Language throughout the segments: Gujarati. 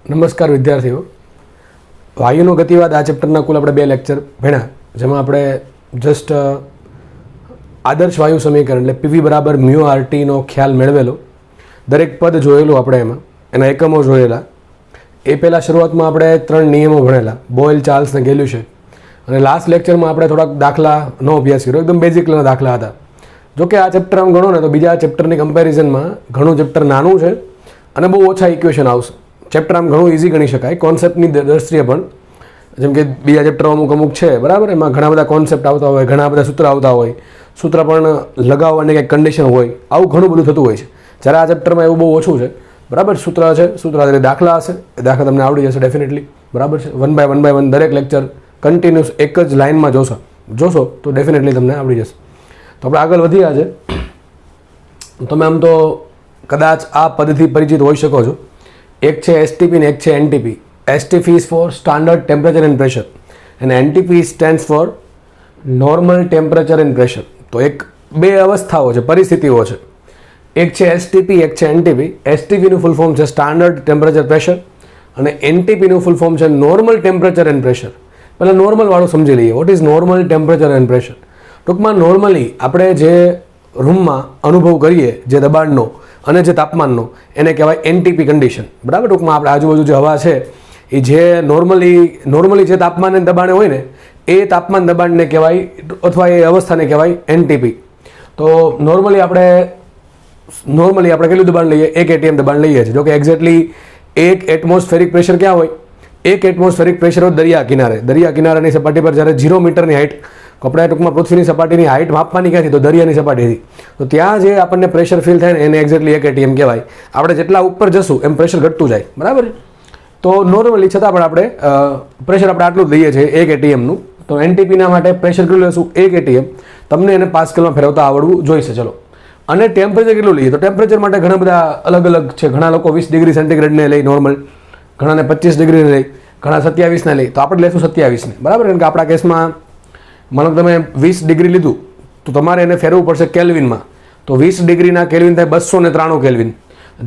નમસ્કાર વિદ્યાર્થીઓ. વાયુનો ગતિવાદ આ ચેપ્ટરના કુલ આપણે 2 લેક્ચર ભણ્યા, જેમાં આપણે જસ્ટ આદર્શ વાયુ સમીકરણ એટલે પીવી બરાબર મ્યુ આરટીનો ખ્યાલ મેળવેલો, દરેક પદ જોયેલું આપણે, એમાં એના એકમો જોયેલા. એ પહેલાં શરૂઆતમાં આપણે 3 નિયમો ભણેલા, બોયલ, ચાર્લ્સ ને ગેલ્યુશે. અને લાસ્ટ લેક્ચરમાં આપણે થોડાક દાખલાનો અભ્યાસ કર્યો, એકદમ બેઝિક લેવલના દાખલા હતા. જોકે આ ચેપ્ટર આમ ગણો ને તો બીજા ચેપ્ટરની કમ્પેરિઝનમાં ઘણું ચેપ્ટર નાનું છે અને બહુ ઓછા ઇક્વેશન આવશે. ચેપ્ટર આમ ઘણું ઇઝી ગણી શકાય કોન્સેપ્ટની દ્રષ્ટિએ પણ. જેમ કે બીજા ચેપ્ટરો અમુક છે બરાબર, એમાં ઘણા બધા કોન્સેપ્ટ આવતા હોય, ઘણા બધા સૂત્ર આવતા હોય, સૂત્ર પણ લગાવવાની કંઈક કન્ડિશન હોય, આવું ઘણું બધું થતું હોય છે. જ્યારે આ ચેપ્ટરમાં એવું બહુ ઓછું છે બરાબર. સૂત્ર છે, સૂત્ર આધારે દાખલા હશે, એ દાખલા તમને આવડી જશે ડેફિનેટલી બરાબર છે. 1 બાય 1 દરેક લેક્ચર કન્ટિન્યુઅસ એક જ લાઇનમાં જોશો તો ડેફિનેટલી તમને આવડી જશે. તો આપણે આગળ વધ્યા છે. તમે આમ તો કદાચ આ પદ્ધતિ પરિચિત હોઈ શકો છો. એક છે એસટીપી ને એક છે NTP. STP is for standard temperature and pressure અને NTP stands for normal temperature and pressure. તો બે અવસ્થાઓ છે, પરિસ્થિતિઓ છે. એક છે એસટીપી, એક છે એનટીપી. એસટીપીનું ફૂલ ફોર્મ છે સ્ટાન્ડર્ડ ટેમ્પરેચર પ્રેશર અને એનટીપીનું ફૂલ ફોર્મ છે નોર્મલ ટેમ્પરેચર એન્ડ પ્રેશર. પહેલાં નોર્મલવાળું સમજી લઈએ. What is normal temperature and pressure? ટૂંકમાં નોર્મલી આપણે જે રૂમમાં અનુભવ કરીએ જે દબાણનો અને જે તાપમાનનો, એને કહેવાય એનટીપી કન્ડિશન બરાબર. ટૂંકમાં આપણે આજુબાજુ જે હવા છે એ જે નોર્મલી જે તાપમાન અને દબાણે હોય ને, એ તાપમાન દબાણને કહેવાય અથવા એ અવસ્થાને કહેવાય એનટીપી. તો નોર્મલી આપણે કેટલું દબાણ લઈએ? 1 એટીએમ દબાણ લઈએ છીએ. જો કે એક્ઝેક્ટલી 1 એટમોસ્ફેરિક પ્રેશર ક્યાં હોય? 1 એટમોસ્ફેરિક પ્રેશર હોય દરિયા કિનારાની સપાટી પર. જ્યારે 0 મીટરની હાઇટ, આપણે ટૂંકમાં પૃથ્વીની સપાટીની હાઇટ માપવાની ક્યાંથી? તો દરિયાની સપાટીથી. તો ત્યાં જે આપણને પ્રેશર ફીલ થાય ને એને એક્ઝેક્ટલી 1 એટીએમ કહેવાય. આપણે જેટલા ઉપર જશું એમ પ્રેશર ઘટતું જાય બરાબર. તો નોર્મલી છતાં પણ આપણે પ્રેશર આપણે આટલું જ લઈએ છીએ 1 એટીએમનું. તો એનટીપીના માટે પ્રેશર કેટલું લેશું? 1 એટીએમ. તમને એને પાસ્કલમાં ફેરવતા આવડવું જોઈશે. ચલો. અને ટેમ્પરેચર કેટલું લઈએ? તો ટેમ્પરેચર માટે ઘણા બધા અલગ છે. ઘણા લોકો 20 ડિગ્રી સેન્ટીગ્રેડને લઈ નોર્મલ, ઘણાને 25 ડિગ્રીને લઈ, ઘણા 27ને લઈ. તો આપણે લેશું 27ને બરાબર. કારણ કે આપણા કેસમાં માનો તમે 20 ડિગ્રી લીધું તો તમારે એને ફેરવવું પડશે કેલ્વિનમાં. તો 20 ડિગ્રીના કેલ્વિન થાય 293 કેલ્વિન.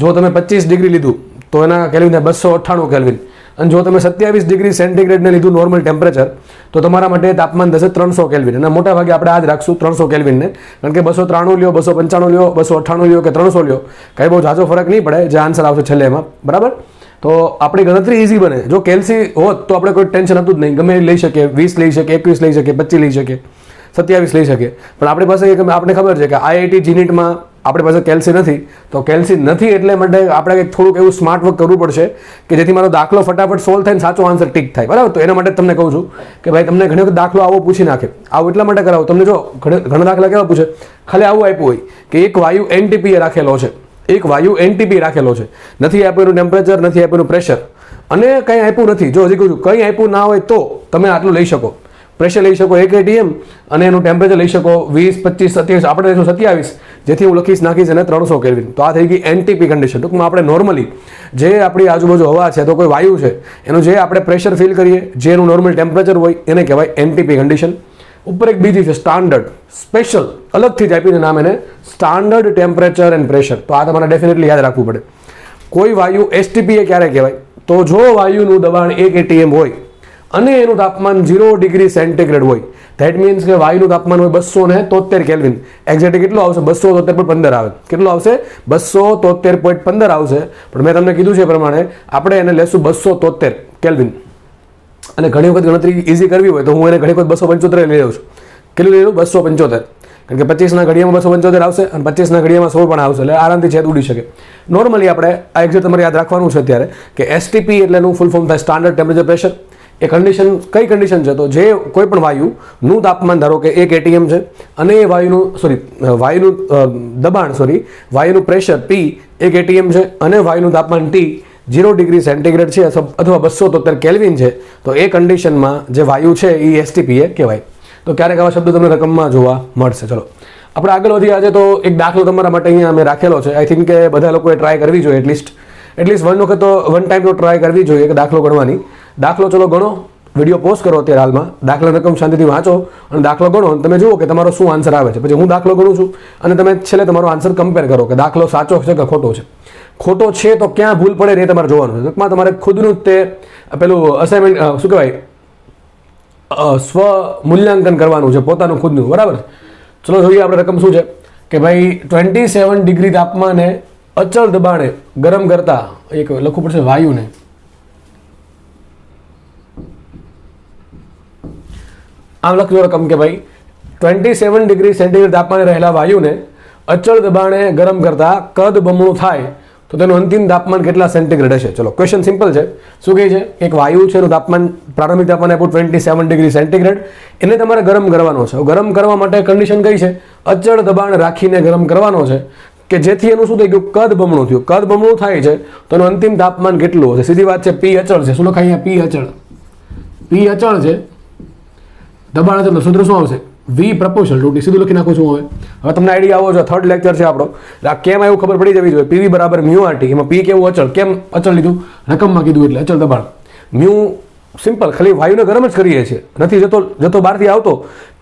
જો તમે 25 ડિગ્રી લીધું તો એના કેલ્વિન થાય 298 કેલ્વિન. અને જો તમે 27 ડિગ્રી સેન્ટીગ્રેડને લીધું નોર્મલ ટેમ્પરેચર, તો તમારા માટે તાપમાન થશે 300 કેલ્વિન. અને મોટા ભાગે આપણે આ જ રાખશું 300 કેલ્વિનને. કારણ કે 293 લ્યો, 295 લ્યો, 298 લ્યો કે 300 લ્યો, કાંઈ બહુ ઝાઝો ફરક નહીં પડે. જે આન્સર આવશે છેલ્લે એમાં બરાબર. તો આપણી ગણતરી ઇઝી બને. જો કેલ્સી હોત તો આપણે કોઈ ટેન્શન હતું જ નહીં. ગમે એ લઈ શકીએ, 20 લઈ શકીએ, 21 લઈ શકીએ, 25 લઈ શકીએ, 27 લઈ શકીએ. પણ આપણી પાસે આપણે ખબર છે કે આઈઆઈટી જીનીટમાં આપણી પાસે કેલ્સી નથી. તો કેલ્સી નથી એટલે માટે આપણે કંઈક થોડુંક એવું સ્માર્ટ વર્ક કરવું પડશે કે જેથી મારો દાખલો ફટાફટ સોલ્વ થાય ને સાચો આન્સર ટીક થાય બરાબર. તો એના માટે તમને કહું છું કે ભાઈ તમને ઘણી વખત દાખલો આવો પૂછી નાખે. આવું એટલા માટે કરાવો. તમને જો ઘણા દાખલા કેવા પૂછે, ખાલી આવું આપ્યું હોય કે એક વાયુ એનટીપી રાખેલો છે, એક વાયુ એનટીપી રાખેલો છે, નથી આપેલું ટેમ્પરેચર, નથી આપેલું પ્રેશર અને કંઈ આપ્યું નથી. જો હજી કહું છું કંઈ આપ્યું ના હોય તો તમે આટલું લઈ શકો. પ્રેશર લઈ શકો 1 એટીએમ અને એનું ટેમ્પરેચર લઈ શકો 20, 25, 27. આપણે લઈશું 27, જેથી હું નાખીશ એને 300 કેલ્વિન. તો આ થઈ ગઈ એનટીપી કન્ડિશન. ટૂંકમાં આપણે નોર્મલી જે આપણી આજુબાજુ હવા છે તો કોઈ વાયુ છે એનું જે આપણે પ્રેશર ફીલ કરીએ, જે એનું નોર્મલ ટેમ્પરેચર હોય, એને કહેવાય એનટીપી કન્ડિશન. ઉપર એક બીજી છે સ્ટાન્ડર્ડ, સ્પેશિયલ, અલગથી જ આપીને નામ એને સ્ટાન્ડર્ડ ટેમ્પરેચર એન્ડ પ્રેશર. તો આ તમારે ડેફિનેટલી યાદ રાખવું પડે. કોઈ વાયુ એસટીપી એ ક્યારે કહેવાય? તો જો વાયુનું દબાણ 1 એટીએમ હોય અને એનું તાપમાન 0 ડિગ્રી સેન્ટીગ્રેડ હોય. ધેટ મીન્સ કે વાયુનું તાપમાન હોય 273 કેલ્વિન. એક્ઝેક્ટ કેટલું આવશે? 273.15 આવે. કેટલું આવશે? 273.15 આવશે. પણ મેં તમને કીધું છે એ પ્રમાણે આપણે એને લેશું 273 કેલ્વિન. અને ઘણી વખત ગણતરી ઇઝી કરવી હોય તો હું એને ઘણી વખત 275 લઈ લઉં છું. કેટલું લઈ લઉં? 275. કારણ કે 25ના ઘડિયામાં 275 આવશે અને 25ના ઘડિયામાં 100 પણ આવશે. એટલે આરામથી છેદ ઉડી શકે. નોર્મલી આપણે આ એક્ઝેક્ટ તમારે યાદ રાખવાનું છે અત્યારે કે એસટીપી એટલે એનું ફૂલ ફોર્મ થાય સ્ટાન્ડર્ડ ટેમ્પરેચર પ્રેશર. એ કન્ડિશન કઈ કન્ડિશન છે? તો જે કોઈ પણ વાયુનું તાપમાન ધારો કે 1 એટીએમ છે અને એ વાયુનું વાયુનું પ્રેશર P 1 એટીએમ છે અને વાયુનું તાપમાન T 0 ડિગ્રી સેન્ટીગ્રેડ છે અથવા 273 કેલ્વિન છે. તો એ કન્ડિશનમાં જે વાયુ છે એ એસટીપી એ કહેવાય. તો ક્યારેક આવા શબ્દો તમને રકમમાં જોવા મળશે. ચલો આપણે આગળ વધીએ. આજે તો એક દાખલો તમારા માટે અહીંયા અમે રાખેલો છે. આઈ થિંક કે બધા લોકોએ ટ્રાય કરવી જોઈએ. એટલીસ્ટ વન ટાઈમ તો ટ્રાય કરવી જોઈએ કે દાખલો ગણવાની. દાખલો ચલો ગણો, વિડીયો પોઝ કરો અત્યારે હાલમાં, દાખલા રકમ શાંતિથી વાંચો અને દાખલો ગણો અને તમે જુઓ કે તમારો શું આન્સર આવે છે. પછી હું દાખલો ગણું છું અને તમે છેલ્લે તમારો આન્સર કમ્પેર કરો કે દાખલો સાચો છે કે ખોટો છે. ખોટો છે તો ક્યાં ભૂલ પડે એ તમારે જોવાનું છે. ટૂંકમાં તમારે ખુદનું જ તે પેલું અસાઇનમેન્ટ શું કહેવાય સ્વ મૂલ્યાંકન કરવાનું છે પોતાનું ખુદનું, બરાબર. ચલો જોઈએ આપણે રકમ શું છે કે ભાઈ 27 ડિગ્રી તાપમાને અચળ દબાણે ગરમ કરતા એક લખવું પડશે વાયુને આમ લખજો રકમ કે ભાઈ 27 ડિગ્રી સેન્ટીગ્રેડ તાપમાને રહેલા વાયુને અચળ દબાણે ગરમ કરતા કદ બમણું થાય તો તેનું અંતિમ તાપમાન કેટલા સેન્ટીગ્રેડ હશે. ચલો ક્વેશ્ચન સિમ્પલ છે. શું કહે છે? એક વાયુ છે એનું તાપમાન પ્રારંભિક તાપમાન આપ્યું 27 ડિગ્રી સેન્ટીગ્રેડ, એને તમારે ગરમ કરવાનો છે. ગરમ કરવા માટે કન્ડિશન કઈ છે? અચળ દબાણ રાખીને ગરમ કરવાનો છે કે જેથી એનું શું થઈ ગયું? કદ બમણું થયું. કદ બમણું થાય છે તો એનું અંતિમ તાપમાન કેટલું હશે? સીધી વાત છે, પી અચળ છે. શું લખાય અહીંયા? પી અચળ. પી અચળ છે, દબાણ અચળ, સૂત્ર શું આવશે? વી પ્રપોર્શનલ ટુ ટી. સીધું લખી નાખું છું. હવે તમને આઈડિયા આવો છો, થર્ડ લેક્ચર છે આપણો. આ કેમ આવ્યું ખબર પડી જવી જોઈએ. પીવી બરાબર મ્યુ આર ટી. એમાં પી કેવું? અચળ. કેમ અચળ લીધું? રકમમાં કીધું એટલે અચળ દબાણ. મ્યુ સિમ્પલ, ખાલી વાયુને ગરમ જ કરીએ છીએ. નથી જતો બહારથી આવતો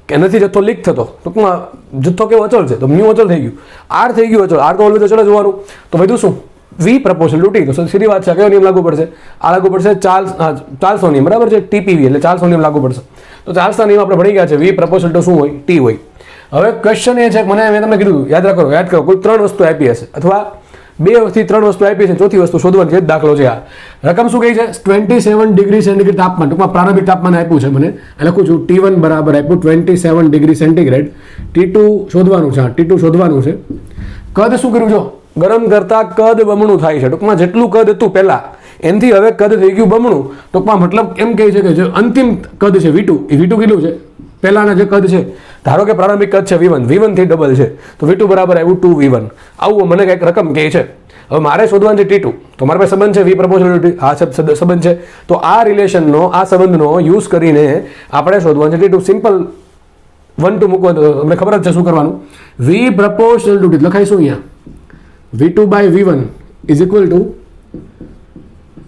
કે નથી જથ્થો લીક થતો. ટૂંકમાં જથ્થો કેવો? અચળ છે તો મ્યુ અચળ થઈ ગયું. આર થઈ ગયું અચળ. આર તો ઓલવેઝ અચળ જ હોવાનું. તો વધુ શું? વી પ્રપોર્શનલ ટુ ટી. તો સીધી વાત છે. કયો નિયમ લાગુ પડશે? આ લાગુ પડશે ચાર્લ્સનો નિયમ, બરાબર છે. ટીપીવી એટલે ચાર્લ્સનો નિયમ લાગુ પડશે. તો ચાર્લ્સના નિયમ આપણે ભણી ગયા છે. વી પ્રપોર્શનલ ટુ શું હોય? ટી હોય. હવે ક્વેશ્ચન એ છે કે મેં તમને કીધું યાદ કરો કોઈ 3 વસ્તુ આપી હશે અથવા 2 થી 3 વસ્તુ આપી છે, ચોથી વસ્તુ શોધવાની છે. દાખલો છે આ. રકમ શું કહી છે? 27 ડિગ્રી સેન્ટીગ્રેડ તાપમાન, ટૂંકમાં પ્રારંભિક તાપમાન આપ્યું છે. મને લખું છું T1 બરાબર આપ્યું 27 ડિગ્રી સેન્ટીગ્રેડ. T2 શોધવાનું છે. T2 શોધવાનું છે. કદ શું કર્યું? જો ગરમ કરતા કદ બમણું થાય છે. ટૂંકમાં જેટલું કદ હતું પહેલા એનાથી હવે કદ થઈ ગયું બમણું. ટૂંકમાં મતલબ એમ કહે છે કે જે અંતિમ કદ છે V2, એ V2 કેટલું છે? પહેલાના જે કદ છે, ધારો કે પ્રારંભિક કદ છે V1, V1 થી ડબલ છે તો V2 બરાબર આવ્યું 2V1. આવું મને કંઈક રકમ કહે છે. હવે મારે શોધવાનું છે T2. તો મારા પાસે સંબંધ છે V પ્રપોર્શનલ ટુ T. આ સંબંધ છે. તો આ રિલેશનનો, આ સંબંધનો યુઝ કરીને આપણે શોધવાનું છે T2. સિમ્પલ 1 2 મૂકવાનું, તમને ખબર જ છે શું કરવાનું. V પ્રપોર્શનલ ટુ T લખાઈશું અહીંયા. V2 by V1 is equal to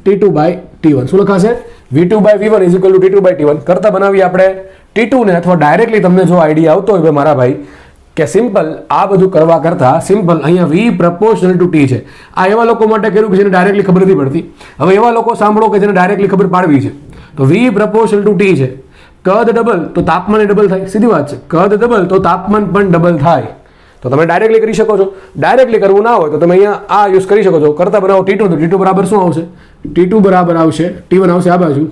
T2 by T1. શું લખાશે? V2 by V1 is equal to T2 by T1. કરતા બનાવીએ આપણે T2 ને, અથવા ડાયરેક્ટલી તમને જો આઈડિયા આવતો હોય મારા ભાઈ કે સિમ્પલ આ બધું કરવા કરતા સિમ્પલ અહીંયા V પ્રપોર્શનલ ટુ T છે. આ એવા લોકો માટે કર્યું કે જેને ડાયરેક્ટલી ખબર નથી પડતી. હવે એવા લોકો સાંભળો કે જેને ડાયરેક્ટલી ખબર પાડવી છે. તો V પ્રપોર્શનલ ટુ T છે. કદ ડબલ તો તાપમાન ડબલ થાય. સીધી વાત છે. કદ ડબલ તો તાપમાન પણ ડબલ થાય. તો તમે ડાયરેક્ટલી કરી શકો છો. ડાયરેક્ટલી કરવું ના હોય તો તમે અહીંયા આ યુઝ કરી શકો છો. કરતા બનાવો T2 તો T2 બરાબર શું આવશે? T2 બરાબર આવશે T1 આવશે આ બાજુ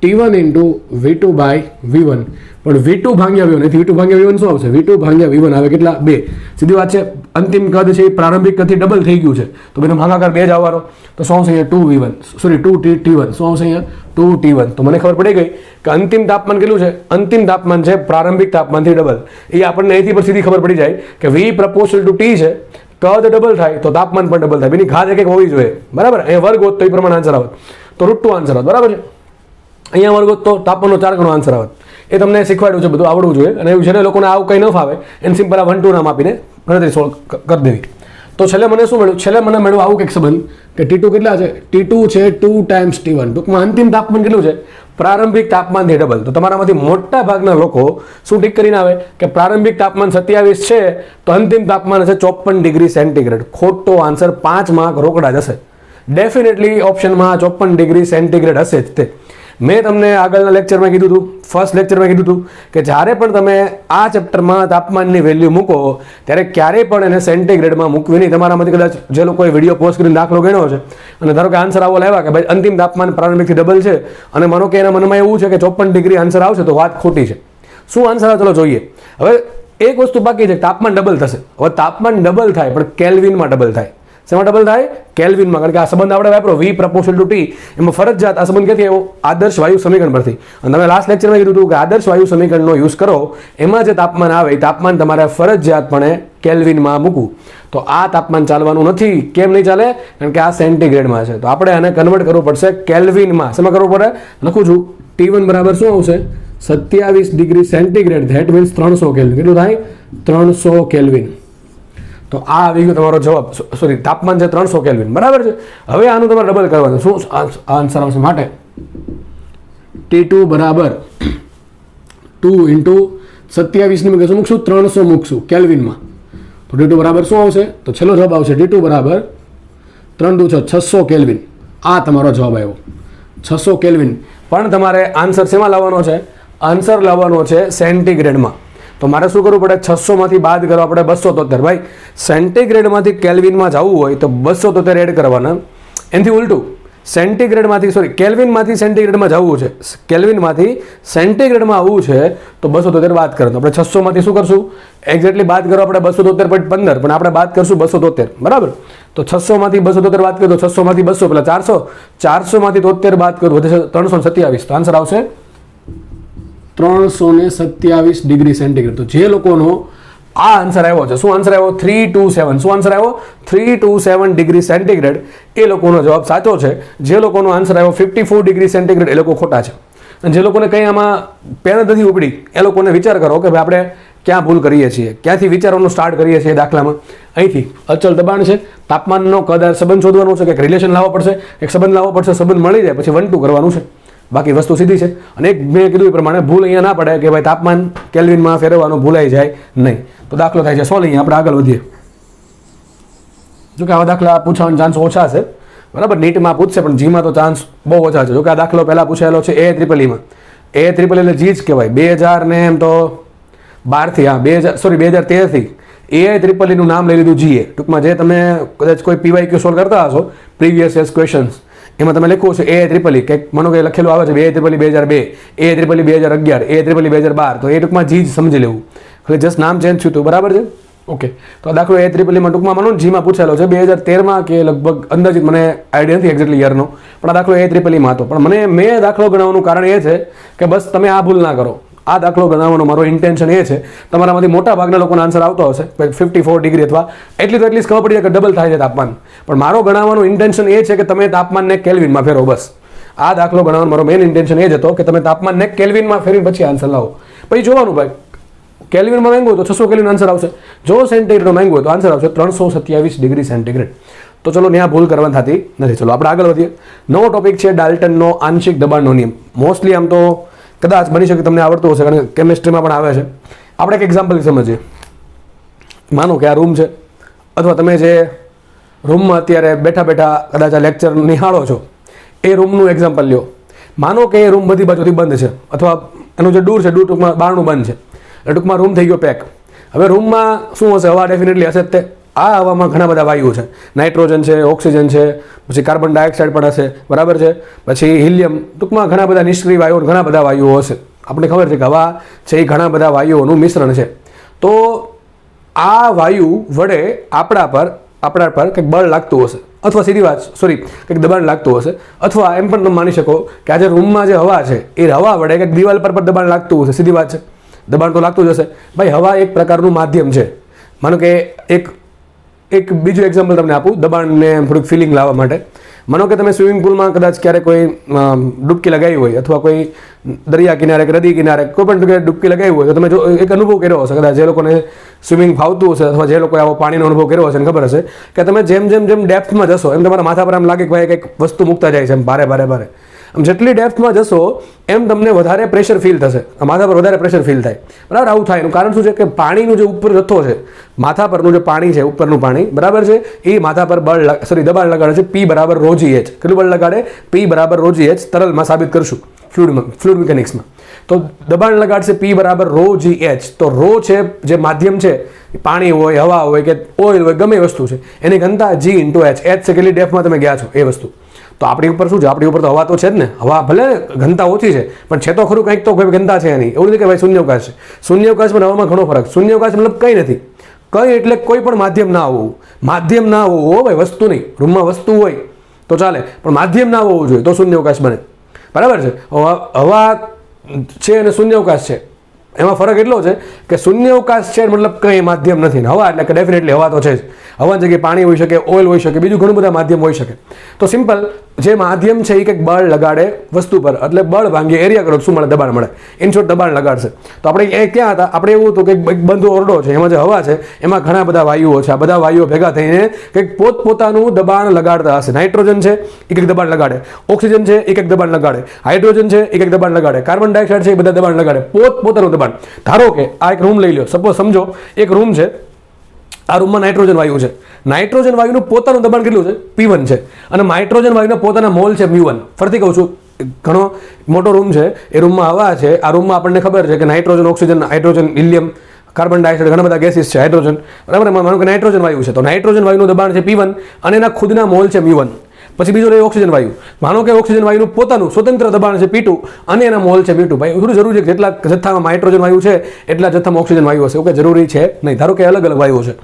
T1 into V2 by V1. પણ V2 ભાગ્યા V1, V2 ભાગ્યા V1 શું આવશે? V2 ભાગ્યા V1 આવે કેટલા? 2. સીધી વાત છે. અંતિમ કદ છે એ પ્રારંભિક કદથી ડબલ થઈ ગયું છે તો બેનો ભાગાકાર 2 જ આવવાનો. તો શું આવશે અહીંયા? 2V1, sorry 2T1. શું આવશે અહીંયા? 2T1. તો મને ખબર પડી ગઈ કે અંતિમ તાપમાન કેટલું છે? અંતિમ તાપમાન છે પ્રારંભિક તાપમાનથી ડબલ. એ આપણને અહીંથી પર સીધી ખબર પડી જાય કે V પ્રપોર્શનલ ટુ T છે. કદ ડબલ થાય તો તાપમાન પણ ડબલ થાય. બેની ઘાત એક હોવી જોઈએ, બરાબર. અહીંયા વર્ગ હોત તો એ પ્રમાણે આન્સર આવત, તો √2 આન્સર આવત, બરાબર છે. અહીંયા વર્ગ હોત તો તાપમાનનો 4 ગણો આન્સર આવત. એ તમને શીખવાડ્યું છે, બધું આવડવું જોઈએ. અને એવું છે ને લોકોને આવું કંઈ ન ફાવે એને સિમ્પલ આ 1 2 નામ આપીને ગણતરી સોલ્વ કરી દેવી. તો છેલ્લે મને શું મળ્યું? છેલ્લે મને મળ્યું આવું કંઈક સંબંધ કે T2 કેટલા છે? T2 છે 2 ટાઈમ્સ T1. ટૂંકમાં અંતિમ તાપમાન કેટલું છે? પ્રારંભિક તાપમાનથી ડબલ. તો તમારામાંથી મોટા ભાગના લોકો શું ઠીક કરીને આવે કે પ્રારંભિક તાપમાન 27 છે તો અંતિમ તાપમાન હશે 54 ડિગ્રી સેન્ટીગ્રેડ. ખોટો આન્સર. 5 માર્ક રોકડા જશે. ડેફિનેટલી ઓપ્શનમાં 54 ડિગ્રી સેન્ટીગ્રેડ હશે જ તે. મેં તમને આગળના લેક્ચરમાં કીધું હતું, ફર્સ્ટ લેક્ચરમાં કીધું હતું કે જ્યારે પણ તમે આ ચેપ્ટરમાં તાપમાનની વેલ્યુ મૂકો ત્યારે ક્યારેય પણ એને સેન્ટીગ્રેડમાં મૂકવી નહીં. તમારામાંથી કદાચ જે લોકોએ વિડીયો પોસ્ટ કરીને દાખલો ગણ્યો છે અને ધારો કે આન્સર આવો લાવ્યા કે ભાઈ અંતિમ તાપમાન પ્રારંભિકથી ડબલ છે અને માનો કે એના મનમાં એવું છે કે 54 ડિગ્રી આન્સર આવશે, તો વાત ખોટી છે. શું આન્સર આવે ચલો જોઈએ. હવે એક વસ્તુ બાકી છે, તાપમાન ડબલ થશે. હવે તાપમાન ડબલ થાય પણ કેલ્વિનમાં ડબલ થાય. શેમાં ડબલ થાય? કેલ્વિનમાં. કારણ કે આ સંબંધ આપણે વાપરો V પ્રપોર્શનલ ટુ T, એમાં ફરજિયાત આ સંબંધ ક્યાંથી આવ્યો? આદર્શ વાયુ સમીકરણ પરથી. અને તમે લાસ્ટ લેક્ચરમાં કીધું હતું કે આદર્શ વાયુ સમીકરણનો યુઝ કરો, એમાં જે તાપમાન આવે એ તાપમાન તમારે ફરજિયાતપણે કેલ્વિનમાં મૂકવું. તો આ તાપમાન ચાલવાનું નથી. કેમ નહીં ચાલે? કારણ કે આ સેન્ટીગ્રેડમાં છે. તો આપણે આને કન્વર્ટ કરવું પડશે કેલ્વિનમાં. શેમાં કરવું પડે? લખું છું T1 બરાબર શું આવશે? 27 degree centigrade. That means 300 kelvin. કેટલું થાય? 300 કેલ્વિન. તો આ આવી ગયો તમારો જવાબ. સોરી, તાપમાન છે 300 કેલ્વિન, બરાબર છે. હવે આનું તમારે ડબલ કરવાનું. શું આન્સર આવશે? માટે T2 બરાબર 2 ઇન્ટુ 27 ની મૂકીશું, મૂકશું 300 મૂકશું કેલ્વિનમાં. તો T2 બરાબર શું આવશે? તો છેલ્લો જવાબ આવશે T2 બરાબર 3 દુ 6 600 કેલ્વિન, આ તમારો જવાબ આવ્યો 600 કેલ્વિન. પણ તમારે આન્સર શેમાં લાવવાનો છે? આન્સર લાવવાનો છે સેન્ટીગ્રેડમાં. તો મારે શું કરવું પડે? 600માંથી બાદ કરવા પડે 273. ભાઈ સેન્ટીગ્રેડમાંથી કેલ્વિનમાં જવું હોય તો 273 એડ કરવાના. એનાથી ઉલટું સેન્ટીગ્રેડમાંથી કેલ્વિનમાંથી સેન્ટીગ્રેડમાં જવું છે, કેલ્વિનમાંથી સેન્ટીગ્રેડમાં આવવું છે તો 273 બાદ કરવાનું. આપણે 600માંથી શું કરશું? એક્ઝેક્ટલી બાદ કરવા આપણે 273.15, પણ આપણે બાદ કરશું 273, બરાબર? તો 600માંથી 273 બાદ કરો તો 600માંથી 200 પેલા 400, 400માંથી 73 બાદ કરો વધે છે 327. તો આન્સર આવશે 327 ડિગ્રી સેન્ટીગ્રેડ. તો જે લોકોનો આ આન્સર આવ્યો છે, શું આન્સર આવ્યો? 327. શું આન્સર આવ્યો? 327 ડિગ્રી સેન્ટીગ્રેડ એ લોકોનો જવાબ સાચો છે. જે લોકોનો આન્સર આવ્યો 54 ડિગ્રી સેન્ટીગ્રેડ એ લોકો ખોટા છે. અને જે લોકોને કંઈ આમાં પેન નથી ઉપડી એ લોકોને વિચાર કરો કે ભાઈ આપણે ક્યાં ભૂલ કરીએ છીએ, ક્યાંથી વિચારવાનું સ્ટાર્ટ કરીએ છીએ દાખલામાં. અહીંથી અચલ દબાણ છે, તાપમાનનો કદાચ સંબંધ શોધવાનો છે, કંઈક રિલેશન લાવવો પડશે, એક સંબંધ લાવવો પડશે, સંબંધ મળી જાય પછી 1 2 કરવાનું છે. બાકી વસ્તુ સીધી છે. અને એક મેં કીધું એ પ્રમાણે ભૂલ અહીંયા ના પડે કે ભાઈ તાપમાન કેલ્વિનમાં ફેરવવાનું ભૂલાઈ જાય નહીં. તો દાખલો થાય છે સોલ્વ. અહીંયા આપણે આગળ વધીએ. જોકે આવા દાખલા પૂછવાનો ચાન્સ ઓછા છે, બરાબર? નીટમાં પૂછશે પણ જીમાં તો ચાન્સ બહુ ઓછા છે. જોકે આ દાખલો પહેલાં પૂછાયેલો છે AAEEમાં. AAEE એટલે જી જ કહેવાય. 2000 ને એમ તો 12થી, હા 2013થી AAEEનું નામ લઈ લીધું GA. ટૂંકમાં જે તમે કદાચ કોઈ PYQ સોલ્વ કરતા હશો, પ્રીવિયસ યર્સ ક્વેશ્ચન્સ, એમાં તમે લખ્યું છે AAEE, કંઈક માનો કે લખેલું આવે છે AAEE 2002, AAEE 2011, AAEE 2012, તો એ ટૂંકમાં જી જ સમજી લેવું. એટલે જસ્ટ નામ ચેન્જ થયું હતું, બરાબર છે? ઓકે. તો આ દાખલો AAEEમાં ટૂંકમાં માનો જીમાં પૂછેલો છે 2013માં કે લગભગ અંદાજિત મને આઈડિયા નથી એક્ઝેક્ટલી યરનો, પણ આ દાખલો AAEEમાં હતો. પણ મેં દાખલો ગણાવવાનું કારણ એ છે કે બસ તમે આ ભૂલ ના કરો. આ દાખલો ગણાવવાનો મારો ઇન્ટેન્શન એ છે, તમારામાંથી મોટા ભાગના લોકોનો આન્સર આવતો હશે 54 ડિગ્રી અથવા એટલી તો એટલી ખબર પડી જાય કે ડબલ થાય છે તાપમાન. પણ મારો ગણાવવાનો ઇન્ટેન્શન એ છે કે તમે તાપમાનને કેલ્વિનમાં ફેરવો. બસ આ દાખલો ગણાવવાનો મારો મેઇન ઇન્ટેન્શન એ જ હતો કે તમે તાપમાનને કેલ્વિનમાં ફેરવી પછી આન્સર લાવો. પછી જોવાનું ભાઈ કેલ્વિનમાં માંગ્યું હોય તો 600 કેલ્વિન આન્સર આવશે. જો સેન્ટીગ્રેડમાં માંગ્યું હોય તો આન્સર આવશે 327 ડિગ્રી સેન્ટીગ્રેડ. તો ચલો ત્યાં ભૂલ કરવાની થતી નથી. ચલો આપણે આગળ વધીએ. નવો ટોપિક છે ડાલ્ટનનો આંશિક દબાણનો નિયમ. મોસ્ટલી આમ તો કદાચ બની શકે તમને આવડતું હશે, કારણ કે કેમિસ્ટ્રીમાં પણ આવે છે. આપણે એક એક્ઝામ્પલ સમજીએ. માનો કે આ રૂમ છે, અથવા તમે જે રૂમમાં અત્યારે બેઠા બેઠા કદાચ આ લેક્ચર નિહાળો છો એ રૂમનું એક્ઝામ્પલ લ્યો. માનો કે એ રૂમ બધી બાજુથી બંધ છે, અથવા એનું જે ડોર છે, ડોર ટૂંકમાં બારણું બંધ છે, એટલે ટૂંકમાં રૂમ થઈ ગયો પેક. હવે રૂમમાં શું હશે? હવા ડેફિનેટલી હશે જ તે. આ હવામાં ઘણા બધા વાયુ છે, નાઇટ્રોજન છે, ઓક્સિજન છે, પછી કાર્બન ડાયોક્સાઇડ પણ હશે, બરાબર છે, પછી હિલિયમ, ટૂંકમાં ઘણા બધા નિષ્ક્રિય વાયુઓ, ઘણા બધા વાયુઓ હશે. આપણને ખબર છે કે હવા છે એ ઘણા બધા વાયુઓનું મિશ્રણ છે. તો આ વાયુ વડે આપણા પર કંઈક બળ લાગતું હશે, અથવા સીધી વાત કંઈક દબાણ લાગતું હશે, અથવા એમ પણ તમે માની શકો કે આજે રૂમમાં જે હવા છે એ હવા વડે કંઈક દિવાલ પર દબાણ લાગતું હશે. સીધી વાત છે, દબાણ તો લાગતું જ હશે. ભાઈ હવા એક પ્રકારનું માધ્યમ છે. માનો કે એક બીજું એક્ઝામ્પલ તમને આપું દબાણને થોડીક ફિલિંગ લાવવા માટે. માનો કે તમે સ્વિમિંગ પુલમાં કદાચ ક્યારેક કોઈ ડૂબકી લગાવી હોય, અથવા કોઈ દરિયા કિનારે કે નદી કિનારે કોઈ પણ જગ્યાએ ડૂબકી લગાવી હોય, તો તમે જો એક અનુભવ કર્યો હશે, કદાચ જે લોકોને સ્વિમિંગ ફાવતું હશે અથવા જે લોકોએ આવો પાણીનો અનુભવ કર્યો હશે, ખબર હશે કે તમે જેમ ડેપ્થમાં જશો એમ તમારા માથા પર આમ લાગે કે ભાઈ કંઈક વસ્તુ મૂકતા જાય છે, એમ ભારે. આમ જેટલી ડેપ્થમાં જશો એમ તમને વધારે પ્રેશર ફીલ થશે, માથા પર વધારે પ્રેશર ફીલ થાય, બરાબર? આવું થાય. એનું કારણ શું છે કે પાણીનું જે ઉપર જથ્થો છે, માથા પરનું જે પાણી છે, ઉપરનું પાણી, બરાબર છે, એ માથા પર દબાણ લગાડે છે. P બરાબર ρgh. કેટલું બળ લગાડે? P બરાબર ρgh. તરલમાં સાબિત કરશું, ફ્લુઇડ મિકેનિક્સમાં. તો દબાણ લગાડશે P બરાબર ρgh. તો ρ છે જે માધ્યમ છે, પાણી હોય, હવા હોય કે ઓઇલ હોય, ગમે વસ્તુ છે, એની ઘનતા G × H. H છે કેટલી ડેપ્થમાં તમે ગયા છો એ વસ્તુ. તો આપણી ઉપર શું છે? આપણી ઉપર તો હવા તો છે જ ને. હવા ભલે ઘનતા ઓછી છે પણ છે તો ખરું, કંઈક તો કોઈ ઘનતા છે એની. એવું નથી કે ભાઈ શૂન્યાવકાશ છે. શૂન્યાવકાશ પણ હવામાં ઘણો ફરક. શૂન્યાવકાશ મતલબ કંઈ નથી, કંઈ એટલે કોઈ પણ માધ્યમ ના હોવું. માધ્યમ ના હોવું હો ભાઈ, વસ્તુ નહીં. રૂમમાં વસ્તુ હોય તો ચાલે, પણ માધ્યમ ના હોવું જોઈએ તો શૂન્યાવકાશ બને, બરાબર છે? હવા છે અને શૂન્યાવકાશ છે, એમાં ફરક એટલો છે કે શૂન્યાવકાશ છે મતલબ કંઈ માધ્યમ નથી. હવા એટલે કે ડેફિનેટલી હવા તો છે જ. હવાની જગ્યાએ પાણી હોઈ શકે, ઓઇલ હોઈ શકે, બીજું ઘણું બધા માધ્યમ હોઈ શકે. તો સિમ્પલ જે માધ્યમ છે એ કંઈક બળ લગાડે વસ્તુ પર, એટલે બળ ભાંગીએ એરિયા કરો શું મળે? દબાણ મળે. ઇન શોર્ટ દબાણ લગાડશે. તો આપણે એ ક્યાં હતા? આપણે એવું હતું કે એક બંધ ઓરડો છે, એમાં જે હવા છે એમાં ઘણા બધા વાયુઓ છે. આ બધા વાયુઓ ભેગા થઈને કંઈક પોતપોતાનું દબાણ લગાડતા હશે. નાઇટ્રોજન છે એ કંઈક દબાણ લગાડે, ઓક્સિજન છે એ કંઈક દબાણ લગાડે, હાઇડ્રોજન છે એ કંઈક દબાણ લગાડે, કાર્બન ડાયોક્સાઇડ છે એ બધા દબાણ લગાડે, પોતપોતાનું દબાણ. ધારો કે આ એક રૂમ લઈ લો, સપોઝ સમજો એક રૂમ છે, આ રૂમમાં નાઇટ્રોજન વાયુ છે. નાઇટ્રોજન વાયુનું પોતાનું દબાણ કેટલું છે? P1 છે. અને નાઇટ્રોજન વાયુના પોતાના મોલ છે μ1. ફરીથી કહું છું, ઘણો મોટો રૂમ છે, એ રૂમમાં હવા છે. આ રૂમમાં આપણને ખબર છે કે nitrogen, oxygen, hydrogen, helium, carbon dioxide, ઘણા બધા ગેસીસ છે, હાઇડ્રોજન, બરાબર. માનો કે નાઇટ્રોજન વાયુ છે, તો નાઇટ્રોજન વાયુનું દબાણ છે P1 અને એના ખુદના મોલ છે μ1. પછી બીજું રહે ઓક્સિજન વાયુ. માનો કે ઓક્સિજન વાયુનું પોતાનું સ્વતંત્ર દબાણ છે P2 અને એના મોલ છે μ2. ભાઈ થોડું જરૂરી છે કે જેટલા જથ્થામાં નાઇટ્રોજન વાયુ છે એટલા જથ્થામાં ઓક્સિજન વાયુ હશે, ઓકે, જરૂરી છે નહીં. ધારો કે અલગ અલગ વાયુઓ છે.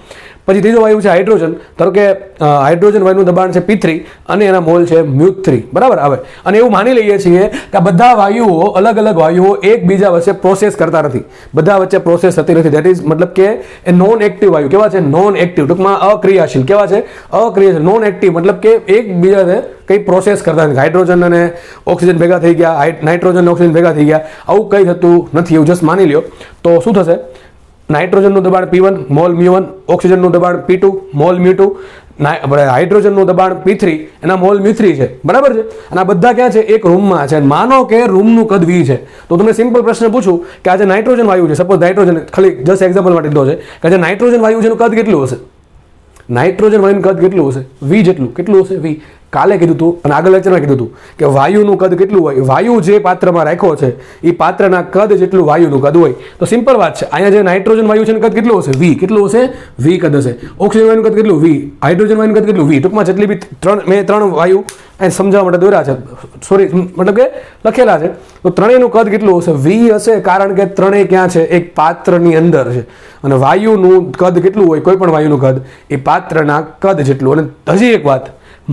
પછી ત્રીજો વાયુ છે હાઇડ્રોજન. ધારો કે હાઇડ્રોજન વાયુનું દબાણ છે P3 અને એના મોલ છે μ3, બરાબર. આવે અને એવું માની લઈએ છીએ કે આ બધા વાયુઓ, અલગ અલગ વાયુઓ એકબીજા વચ્ચે પ્રોસેસ કરતા નથી, બધા વચ્ચે પ્રોસેસ થતી નથી. દેટ ઇઝ મતલબ કે એ નોન એક્ટિવ વાયુ કેવા છે? નોન એક્ટિવ, ટૂંકમાં અક્રિયાશીલ. કેવા છે? અક્રિયાશીલ. નોન એક્ટિવ મતલબ કે એકબીજાને કંઈ પ્રોસેસ કરતા નથી. હાઇડ્રોજન અને ઓક્સિજન ભેગા થઈ ગયા, નાઇટ્રોજન અને ઓક્સિજન ભેગા થઈ ગયા, આવું કંઈ થતું નથી. એવું જસ્ટ માની લ્યો. તો શું થશે? નાઇટ્રોજનનું દબાણ P1 મોલ μ1, ઓક્સિજનનું દબાણ P2 મોલ μ2, હાઇડ્રોજનનું દબાણ P3 એના મોલ μ3 છે, બરાબર છે. અને આ બધા ક્યાં છે? એક રૂમમાં છે. માનો કે રૂમનું કદ V છે, તો તમને સિમ્પલ પ્રશ્ન પૂછું કે આ જે નાઇટ્રોજન વાયુ છે, સપોઝ નાઇટ્રોજન, ખાલી જસ્ટ એક્ઝામ્પલ માટે લીધો છે કે જે નાઇટ્રોજન વાયુ છે એનું કદ કેટલું હશે? નાઇટ્રોજન વાયુનું કદ કેટલું હશે? V જેટલું. કેટલું હશે? V. કાલે કીધું હતું અને આગળ લેક્ચરમાં કીધું હતું કે વાયુનું કદ કેટલું હોય? વાયુ જે પાત્રમાં રાખ્યો છે એ પાત્રના કદ જેટલું વાયુનું કદ હોય. તો સિમ્પલ વાત છે. અહીંયા જે નાઇટ્રોજન વાયુ છે એનું કદ કેટલું હશે? V. કેટલું હશે? V કદ હશે. ઓક્સિજન વાયુનું કદ કેટલું? V. હાઇડ્રોજન વાયુનું કદ કેટલું? V. ટૂંકમાં જેટલી બી ત્રણ વાયુ અહીં સમજાવવા માટે દોર્યા છે, સોરી, મતલબ કે લખેલા છે, તો ત્રણેયનું કદ કેટલું હશે? V હશે. કારણ કે ત્રણેય ક્યાં છે? એક પાત્રની અંદર છે. અને વાયુનું કદ કેટલું હોય? કોઈ પણ વાયુનું કદ એ પાત્રના કદ જેટલું. અને હજી એક વાત,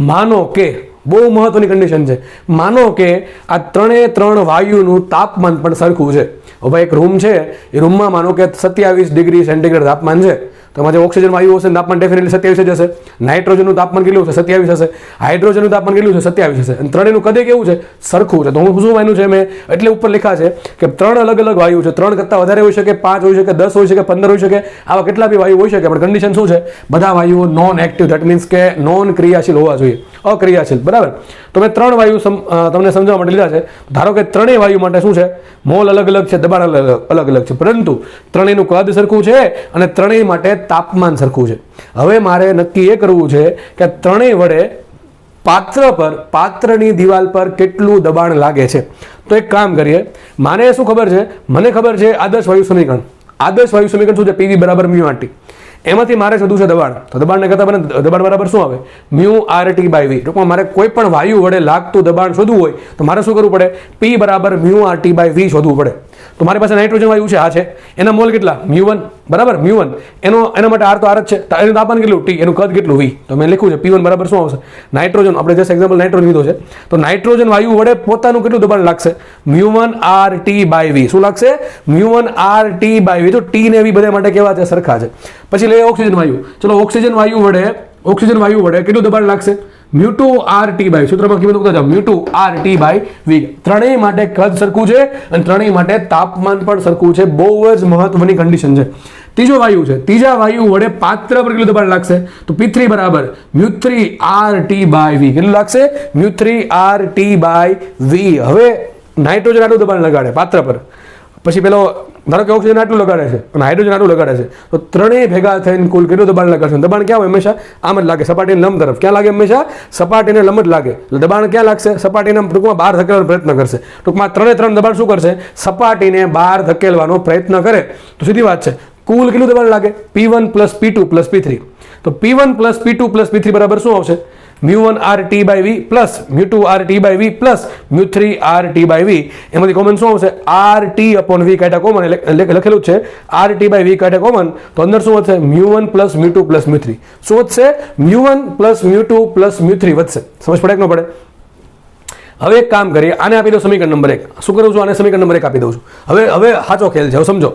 માનો કે, બહુ મહત્વની કન્ડિશન છે, માનો કે આ ત્રણ વાયુનું તાપમાન પણ સરખું છે. હવે એક રૂમ છે, એ રૂમમાં માનો કે 27 ડિગ્રી સેન્ટીગ્રેડ તાપમાન છે. તો એમાં જે ઓક્સિજન વાયુ હશે તાપમાન ડેફિનેટલી 27 જ હશે. નાઇટ્રોજનનું તાપમાન કેટલું હશે? 27 હશે. હાઇડ્રોજનનું તાપમાન કેટલું છે? 27 હશે. અને ત્રણેયનું કદ કેવું છે? સરખું છે. તો હું શું માન્યું છે મેં? એટલે ઉપર લખા છે કે ત્રણ અલગ અલગ વાયુ છે, 3 કરતાં વધારે હોઈ શકે, 5 હોઈ શકે, 10 હોઈ શકે, 15 હોઈ શકે, આવા કેટલા બી વાયુ હોઈ શકે. પણ કન્ડિશન શું છે? બધા વાયુઓ નોન એક્ટિવ, ધેટ મીન્સ કે નોન ક્રિયાશીલ હોવા જોઈએ, અક્રિયાશીલ, બરાબર. તો મેં 3 વાયુ તમને સમજાવવા માટે લીધા છે. ધારો કે ત્રણેય વાયુ માટે શું છે? મોલ અલગ અલગ છે, દબાણ અલગ અલગ છે, પરંતુ ત્રણેયનું કદ સરખું છે અને ત્રણેય માટે તાપમાન સરખું છે. હવે મારે નક્કી એ કરવું છે કે ત્રણેય વડે પાત્રની દિવાલ પર કેટલું દબાણ લાગે છે. તો એક કામ કરીએ. મને શું ખબર છે? મને ખબર છે આદર્શ વાયુ સમીકરણ. આદર્શ વાયુ સમીકરણ શું છે? PV બરાબર μRT. એમાંથી મારે શોધવું છે દબાણ. તો દબાણને કરતા મને દબાણ બરાબર શું આવે? μRT/V. ટૂંકમાં મારે કોઈ પણ વાયુ વડે લાગતું દબાણ શોધવું હોય તો મારે શું કરવું પડે? P બરાબર μRT/V શોધવું પડે. તો મારી પાસે નાઇટ્રોજન વાયુ છે, આ છે, એના મોલ કેટલા? μ1, બરાબર, μ1. એના માટે R તો R જ છે. એનું તાપમાન કેટલું? T. એનું કદ કેટલું? V. તો મેં લખ્યું છે P1 બરાબર શું આવશે? નાઇટ્રોજન, આપણે જસ્ટ એક્ઝામ્પલ નાઇટ્રોજન લીધો છે, તો નાઇટ્રોજન વાયુ વડે પોતાનું કેટલું દબાણ લાગશે? μ1RT/V. શું લાગશે? μ1RT/V. તો T ને V બધા માટે કેવા છે? સરખા છે. પછી લે ઓક્સિજન વાયુ. ચલો, ઓક્સિજન વાયુ વડે કેટલું દબાણ લાગશે? μ2RT/V. સૂત્રમાં કિંમત મૂકતા જાઓ, μ2RT/V. ત્રણેય માટે કદ સરખું છે અને ત્રણેય માટે તાપમાન પણ સરખું છે. બહુ જ મહત્વની કન્ડિશન છે. ત્રીજો વાયુ છે, ત્રીજા વાયુ વડે પાત્ર પર કેટલું દબાણ લાગશે? તો P3 બરાબર μ3RT/V. કેટલું લાગશે? μ3RT/V. હવે નાઇટ્રોજન આટલું દબાણ લગાડે પાત્ર પર, પછી પેલો ધારો કે ઓક્સિજન આટલું લગાડે છે અને હાઇડ્રોજન આટલું લગાડે છે, તો ત્રણેય ભેગા થઈને કુલ કેટલું દબાણ લગાડશે? દબાણ ક્યાં હોય? હંમેશા આમ જ લાગે, સપાટીને લંબ તરફ. ક્યાં લાગે? હંમેશા સપાટીને લંબ જ લાગે. એટલે દબાણ ક્યાં લાગશે? સપાટીને ટૂંકમાં બહાર ધકેલવાનો પ્રયત્ન કરશે. ટૂંકમાં ત્રણ દબાણ શું કરશે? સપાટીને બહાર ધકેલવાનો પ્રયત્ન કરે. તો સીધી વાત છે, કુલ કેટલું દબાણ લાગે? P1 + P2 + P3. તો P1 + P2 + P3 બરાબર શું આવશે? μ1RT/V plus μ2RT/V plus μ3RT/V. એમાંથી કોમન શું આવશે? RT/V કાઢ્યા કોમન, લખેલું છે RT/V કાઢ્યા કોમન, તો અંદર શું વધશે? μ1 + μ2 + μ3. શું વધશે? μ1 + μ2 + μ3 વધશે. સમજ પડે કે ન પડે? હવે એક કામ કરીએ, આને આપી દો સમીકરણ નંબર 1. શું કરું છું? આને સમીકરણ નંબર 1 આપી દઉં છું. હવે સાચો ખેલ છે, હવે સમજો.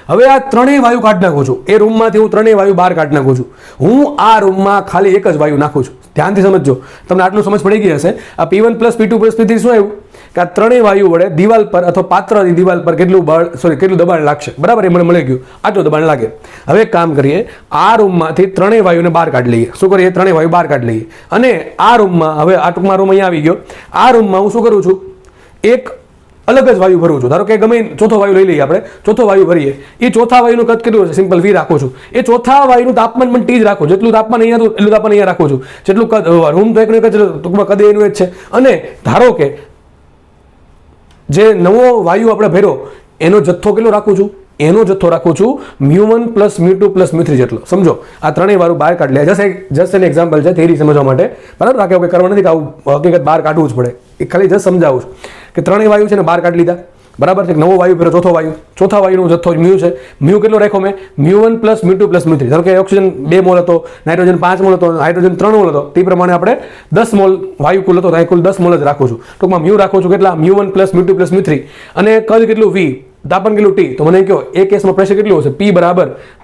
હવે આ ત્રણેય વાયુ કાઢી નાખું છું. એ રૂમમાંથી હું ત્રણેય વાયુ બહાર કાઢી નાખું છું. હું આ રૂમમાં ખાલી એક જ વાયુ નાખું છું. ધ્યાનથી સમજજો, તમને આટલું સમજ પડી ગઈ હશે. આ P1 + P2 + P3 શું આવ્યું? કે આ ત્રણેય વાયુ વડે દિવાલ પર અથવા પાત્રની દિવાલ પર કેટલું દબાણ લાગશે, બરાબર? એ મને મળી ગયું, આટલું દબાણ લાગે. હવે એક કામ કરીએ, આ રૂમમાંથી ત્રણેય વાયુને બહાર કાઢી લઈએ. શું કરીએ? ત્રણેય વાયુ બહાર કાઢી લઈએ. અને આ રૂમમાં, હવે આ ટૂંકમાં રૂમ અહીંયા આવી ગયો. આ રૂમમાં હું શું કરું છું? એક અલગ જ વાયુ ભરું છું, ધારો કે ગમે ચોથો વાયુ લઈ લઈએ આપણે, ચોથો વાયુ ભરીએ, એ ચોથા વાયુનું કદ કેટલું છે? સિમ્પલ વી રાખું છું. એ ચોથા વાયુનું તાપમાન પણ ટી જ રાખો, જેટલું તાપમાન અહીંયા હતું એટલું તાપમાન અહીંયા રાખું છું, જેટલું કદ રૂમ તો એકનું એક જ ટૂંકમાં કદ એનું જ છે. અને ધારો કે જે નવો વાયુ આપણે ભર્યો એનો જથ્થો કેટલો રાખું છું? એનો જથ્થો રાખું છું μ1 + μ2 + μ3 જેટલો. સમજો આ ત્રણેય વાળું બહાર કાઢી લે. જસ્ટ એન એક્ઝામ્પલ છે થિયરી સમજવા માટે, બરાબર? આ કે કરવા નથી કે આવું હકીકત બહાર કાઢવું જ પડે, એ ખાલી જસ્ટ સમજાવું છું કે ત્રણેય વાયુ છે ને બહાર કાઢી લીધા, બરાબર છે? નવો વાયુ ભર્યો ચોથો વાયુ, ચોથા વાયુનો જથ્થો μ છે. μ કેટલો રાખ્યો મેં? μ1 + μ2 + μ3. ધારો કે ઓક્સિજન 2 મોલ હતો, નાઇટ્રોજન 5 મોલ હતો, હાઇડ્રોજન 3 મોલ હતો, તે પ્રમાણે આપણે 10 મોલ વાયુ કુલ હતો, તો કુલ 10 મોલ જ રાખું છું. ટૂંકમાં μ રાખું છું કેટલા? μ1 + μ2 + μ3. અને કદ કેટલું? v, તાપમાન કેટલું? T. તો મને કહો એ કેસમાં પ્રેશર કેટલું હશે? P =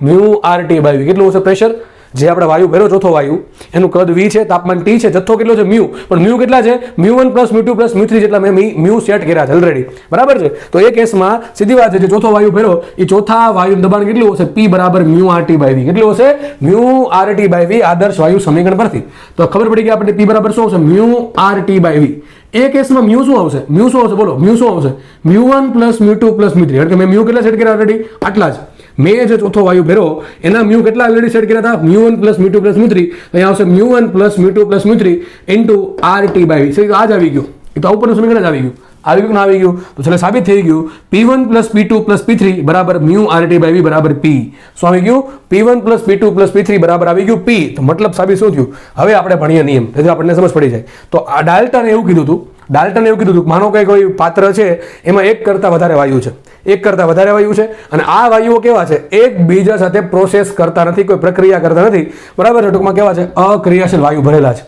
μ/T/v. કેટલું હશે પ્રેશર? જે આપણે વાયુ ભર્યો ચોથો વાયુ એનું કદ v છે, તાપમાન T છે, જથ્થો કેટલો છે? μ. પણ μ કેટલા છે? μ1 + μ2 + μ3 જેટલા મેં μ સેટ કર્યા છે ઓલરેડી, બરાબર છે? તો એ કેસમાં સીધી વાત છે, જે ચોથો વાયુ ભર્યો એ ચોથા વાયુનું દબાણ કેટલું હશે? P = μ/T/v. કેટલું હશે? μ/T/v આદર્શ વાયુ સમીકરણ પરથી. તો ખબર પડી ગઈ આપણે P બરાબર શું હશે? μ/T/v. એ કેસમાં μ શું આવશે? μ શું આવશે? બોલો, μ શું આવશે? μ1 + μ2 + μ3. કારણ કે મેં μ કેટલા સેટ કર્યા ઓલરેડી? આટલા જ. મેં જે ચોથો વાયુ ભર્યો એના μ કેટલા ઓલરેડી સેટ કર્યા હતા? μ1 + μ2 + μ3. અહીંયા આવશે μ1 + μ2 + μ3 * RT/v. સીધું આ જ આવી ગયું, એ તો ઉપરનું સમીકરણ જ આવી ગયું. આવી ગયું ને આવી ગયું, તો છેલ્લે સાબિત થઈ ગયું P1 + P2 + P3 = μ/T/v = P. શું આવી ગયું? P1 + P2 + P3 બરાબર આવી ગયું P. તો મતલબ સાબિત શું થયું? હવે આપણે ભણીએ નિયમ, તેથી આપણને સમજ પડી જાય. તો આ ડાલ્ટને એવું કીધું હતું, માનો કે કોઈ પાત્ર છે એમાં એક કરતાં વધારે વાયુ છે, એક કરતાં વધારે વાયુ છે, અને આ વાયુઓ કેવા છે? એકબીજા સાથે પ્રોસેસ કરતા નથી, કોઈ પ્રક્રિયા કરતા નથી, બરાબર? ટૂંકમાં કેવા છે? અક્રિયાશીલ વાયુ ભરેલા છે.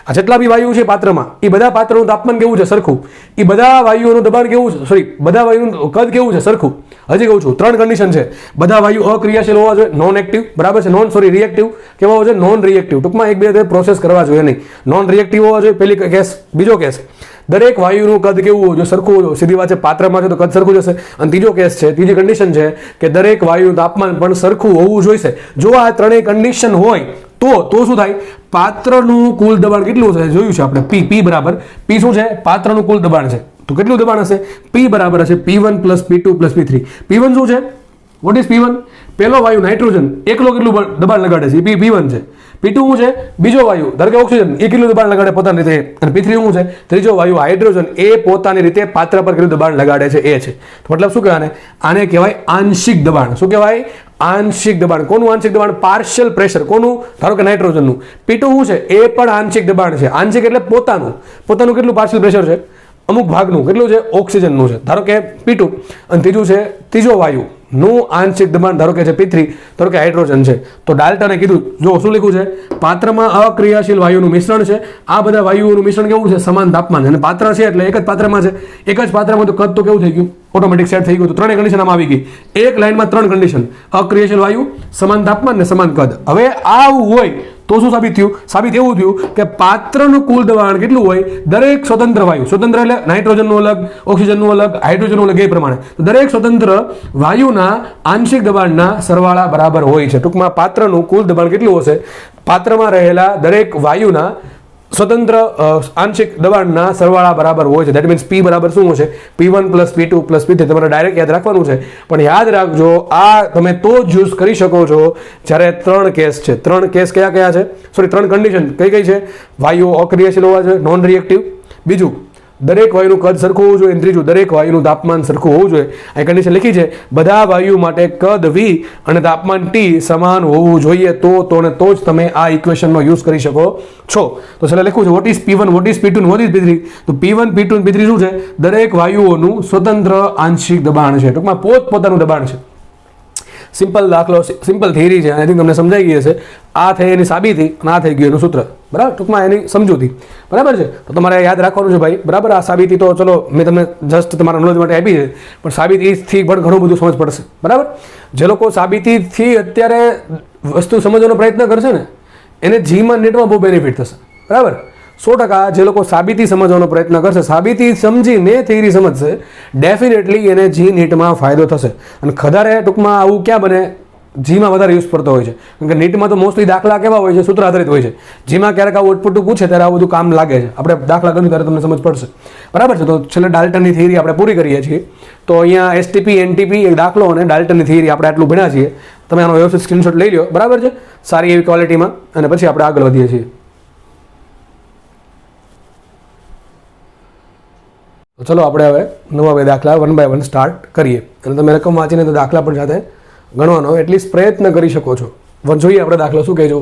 આ જેટલા બી વાયુ છે પાત્રમાં, એ બધા પાત્રનું તાપમાન કેવું છે? સરખું. એ બધા વાયુઓનું દબાણ કેવું છે? સોરી, બધા વાયુનું કદ કેવું છે? સરખું. હજી કહું છું, 3 કન્ડિશન છે. બધા વાયુ અક્રિયાશીલ હોવા જોઈએ, નોન એક્ટિવ, બરાબર છે? રિએક્ટિવ કેવા હોવા જોઈએ? Non reactive. ટૂંકમાં એકબીજા પ્રોસેસ કરવા જોઈએ નહીં. નોન રિએક્ટિવ હોવા જોઈએ, પેલી કેસ. બીજો કેસ, દરેક વાયુનું કદ કેવું હોવું જોઈએ? સરખું હોવું જોઈએ. સીધી વાત છે, પાત્રમાં છે તો કદ સરખું જશે. અને ત્રીજો કેસ છે, ત્રીજી કન્ડિશન છે કે દરેક વાયુનું તાપમાન પણ સરખું હોવું જોઈએ. જો આ ત્રણેય કન્ડિશન હોય તો શું થાય? પાત્રનું કુલ દબાણ કેટલું હશે? જોયું છે આપણે, P બરાબર. P શું છે? પાત્રનું કુલ દબાણ છે. તો કેટલું દબાણ હશે? P બરાબર હશે P1 + P2 + P3. P1 શું છે? What is P1? પહેલો વાયુ નાઇટ્રોજન એકલો કેટલું દબાણ લગાડે છે? P1 છે. P2 શું છે? બીજો વાયુ, ધારો કે ઓક્સિજન, એ કેટલું દબાણ લગાડે પોતાની રીતે. અને P3 શું છે? ત્રીજો વાયુ હાઇડ્રોજન, એ પોતાની રીતે પાત્ર પર કેટલું દબાણ લગાડે છે એ છે. તો મતલબ શું કહેવાય? આને કહેવાય આંશિક દબાણ. શું કહેવાય? આંશિક દબાણ. કોનું આંશિક દબાણ? Partial pressure. કોનું? ધારો કે નાઇટ્રોજનનું. P2 શું છે? એ પણ આંશિક દબાણ છે. આંશિક એટલે પોતાનું કેટલું પાર્શિયલ પ્રેશર છે? અમુક ભાગનું. કેટલું છે? ઓક્સિજનનું છે, ધારો કે P2. અને ત્રીજું છે ત્રીજો વાયુ નું આંશિક દબાણ, ધારો કે છે P3, ધારો કે હાઇડ્રોજન છે. તો ડાલ્ટને કીધું, જો શું લખ્યું છે? પાત્રમાં અક્રિયાશીલ વાયુનું મિશ્રણ છે. આ બધા વાયુઓનું મિશ્રણ કેવું છે? સમાન તાપમાન છે. અને પાત્ર છે એટલે એક જ પાત્રમાં છે. એક જ પાત્રમાં તો કદ તો કેવું થઈ ગયું? ઓટોમેટિક સેટ થઈ ગયું. તો ત્રણેય કન્ડિશન આમાં આવી ગઈ. એક લાઈનમાં 3 કન્ડિશન: અક્રિયાશીલ વાયુ, સમાન તાપમાન ને સમાન કદ. હવે આવું હોય તો શું સાબિત થયું? સાબિત એવું થયું કે પાત્રનું કુલ દબાણ કેટલું હોય? દરેક સ્વતંત્ર વાયુ, સ્વતંત્ર એટલે નાઇટ્રોજનનું અલગ, ઓક્સિજનનું અલગ, હાઇડ્રોજનનું અલગ, એ પ્રમાણે તો દરેક સ્વતંત્ર વાયુના આંશિક દબાણના સરવાળા બરાબર હોય છે. ટૂંકમાં પાત્રનું કુલ દબાણ કેટલું હશે? પાત્રમાં રહેલા દરેક વાયુના સ્વતંત્ર આંશિક દબાણના સરવાળા બરાબર હોય છે. દેટ મીન્સ P બરાબર શું હશે? P1 + P2 + P3. તમારે ડાયરેક્ટ યાદ રાખવાનું છે, પણ યાદ રાખજો આ તમે તો જ યુઝ કરી શકો છો જ્યારે 3 કેસ છે. 3 કેસ કયા છે? સોરી, 3 કન્ડિશન કઈ છે? વાયુઓ અક્રિયાશીલ હોવા જોઈએ, નોન રિએક્ટિવ. બીજું, દરેક વાયુનું કદ સરખું હોવું જોઈએ. ત્રીજું, દરેક વાયુનું તાપમાન સરખું હોવું જોઈએ. આ કન્ડિશન લખી છે. બધા વાયુ માટે કદ V અને તાપમાન T સમાન હોવું જોઈએ. તો જ તમે આ ઇક્વેશનનો યુઝ કરી શકો છો. તો છેલ્લે લખ્યું છે what is P1, what is P2, what is P3. તો P1, P2 અને P3 શું છે? દરેક વાયુઓનું સ્વતંત્ર આંશિક દબાણ છે. ટૂંકમાં પોતપોતાનું દબાણ છે. સિમ્પલ દાખલો, સિમ્પલ થિયરી છે. આઈ થિંક તમને સમજાઈ ગઈ હશે. આ થઈ એની સાબિતી અને આ થઈ ગયું એનું સૂત્ર, બરાબર? ટૂંકમાં એની સમજૂતી, બરાબર છે? તો તમારે યાદ રાખવાનું છે ભાઈ, બરાબર? આ સાબિતી તો ચલો મેં તમને જસ્ટ તમારા નોલેજ માટે આપી છે, પણ સાબિતીથી પણ ઘણું બધું સમજ પડશે, બરાબર? જે લોકો સાબિતીથી અત્યારે વસ્તુ સમજવાનો પ્રયત્ન કરશે ને એને જીમાં નેટમાં બહુ બેનિફિટ થશે, બરાબર? 100% જે લોકો સાબિતી સમજવાનો પ્રયત્ન કરશે, સાબિતી સમજીને થિયરી સમજશે, ડેફિનેટલી એને જી નીટમાં ફાયદો થશે. અને ખધારે ટૂંકમાં આવું ક્યાં બને? જીમાં વધારે યુઝ પડતો હોય છે, કારણ કે નીટમાં તો મોસ્ટલી દાખલા કેવા હોય છે, સૂત્ર આધારિત હોય છે. જીમાં ક્યારેક આવું ઉટપુટું પૂછે ત્યારે આવું બધું કામ લાગે છે. આપણે દાખલા કરીએ ત્યારે તમને સમજ પડશે, બરાબર છે. તો છેલ્લે ડાલ્ટનની થિયરી આપણે પૂરી કરીએ છીએ. તો અહીંયા એસટીપી એનટીપી એક દાખલો અને ડાલ્ટનની થિયરી આપણે આટલું ભણ્યા છીએ. તમે આનો વ્યવસ્થિત સ્ક્રીનશોટ લઈ લો, બરાબર છે, સારી એવી ક્વોલિટીમાં, અને પછી આપણે આગળ વધીએ છીએ. તો ચલો આપણે હવે નવા બે દાખલા 1 by 1 સ્ટાર્ટ કરીએ. અને તમે રકમ વાંચીને તો દાખલા પણ સાથે ગણવાનો એટલીસ્ટ પ્રયત્ન કરી શકો છો. જોઈએ આપણે દાખલો શું કહેજો.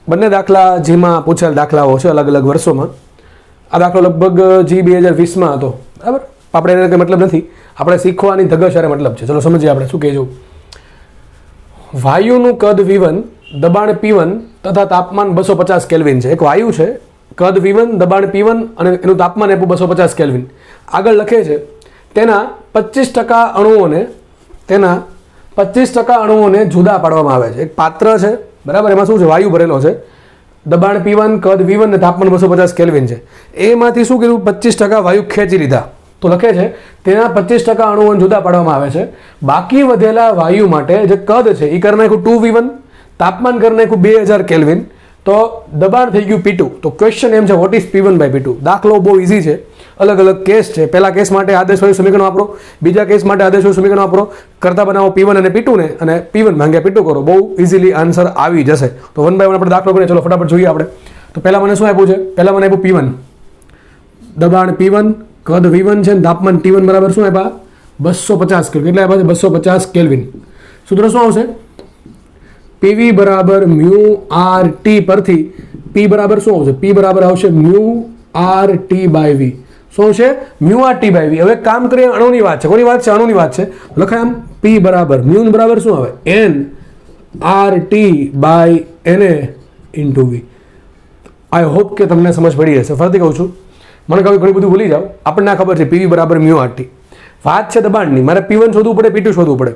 બંને દાખલા જેમાં પૂછેલ દાખલાઓ છે અલગ અલગ વર્ષોમાં. આ દાખલો લગભગ જી 2020માં હતો, બરાબર. આપણે એને કંઈ મતલબ નથી, આપણે શીખવાની ધગશ હારે મતલબ છે. ચલો સમજીએ આપણે શું કહેજો. વાયુનું કદ V1, દબાણ P1 તથા તાપમાન 250 કેલ્વિન છે. એક વાયુ છે, કદ V1, દબાણ P1 અને એનું તાપમાન આપ્યું 250 કેલ્વિન. આગળ લખે છે તેના 25% અણુઓને જુદા પાડવામાં આવે છે. એક પાત્ર છે, બરાબર, એમાં શું છે, વાયુ ભરેલો છે, દબાણ P1, કદ V1 ને તાપમાન 250 કેલ્વિન છે. એમાંથી શું કીધું, 25% વાયુ ખેંચી લીધા. તો લખે છે તેના 25% અણુઓને જુદા પાડવામાં આવે છે. બાકી વધેલા વાયુ માટે જે કદ છે એ કરી નાખ્યું 2V1, તાપમાન કરી નાખ્યું 2000 કેલ્વિન, તો દબાણ થઈ ગયું P2. તો ક્વેશ્ચન એમ છે what is P1 by P2. દાખલો બહુ ઇઝી છે, અલગ અલગ કેસ છે. પહેલા કેસ માટે આદેશ વાયુ સમીકરણ વાપરો, બીજા કેસ માટે આદેશ વાયુ સમીકરણ વાપરો, કરતા બનાવો P1 અને P2 ને, અને P1 ભાગ્યા P2 કરો, બહુ ઇઝીલી આન્સર આવી જશે. તો 1 by 1 આપણે દાખલો કરીએ. ચલો ફટાફટ જોઈએ આપણે. તો પહેલા મને શું આપ્યું છે, પહેલા મને આપ્યું P1, દબાણ P1, કદ V1 છે, તાપમાન T1 બરાબર શું આપ્યા, 250 કેલ્વિન. કેટલા આપ્યા છે, 250 કેલ્વિન. સૂત્ર શું આવશે, PV બરાબર મ્યુ RT પરથી P બરાબર શું આવશે, P બરાબર આવશે મ્યુ RT by V. શું આવશે, મ્યુ RT by V. હવે કામ કરીએ, અણુની વાત છે. કોની વાત છે, અણુની વાત છે. લખાય આમ, P બરાબર મ્યુ બરાબર શું આવે, N RT by Na into V. I hope કે તમને સમજ પડી હશે. ફરીથી કહું છું, મને કહ્યું ઘણું બધું ભૂલી જાઓ. આપણને ખબર છે PV બરાબર મ્યુ RT. વાત છે દબાણની, મારે P1 શોધવું પડે, P2 શોધવું પડે.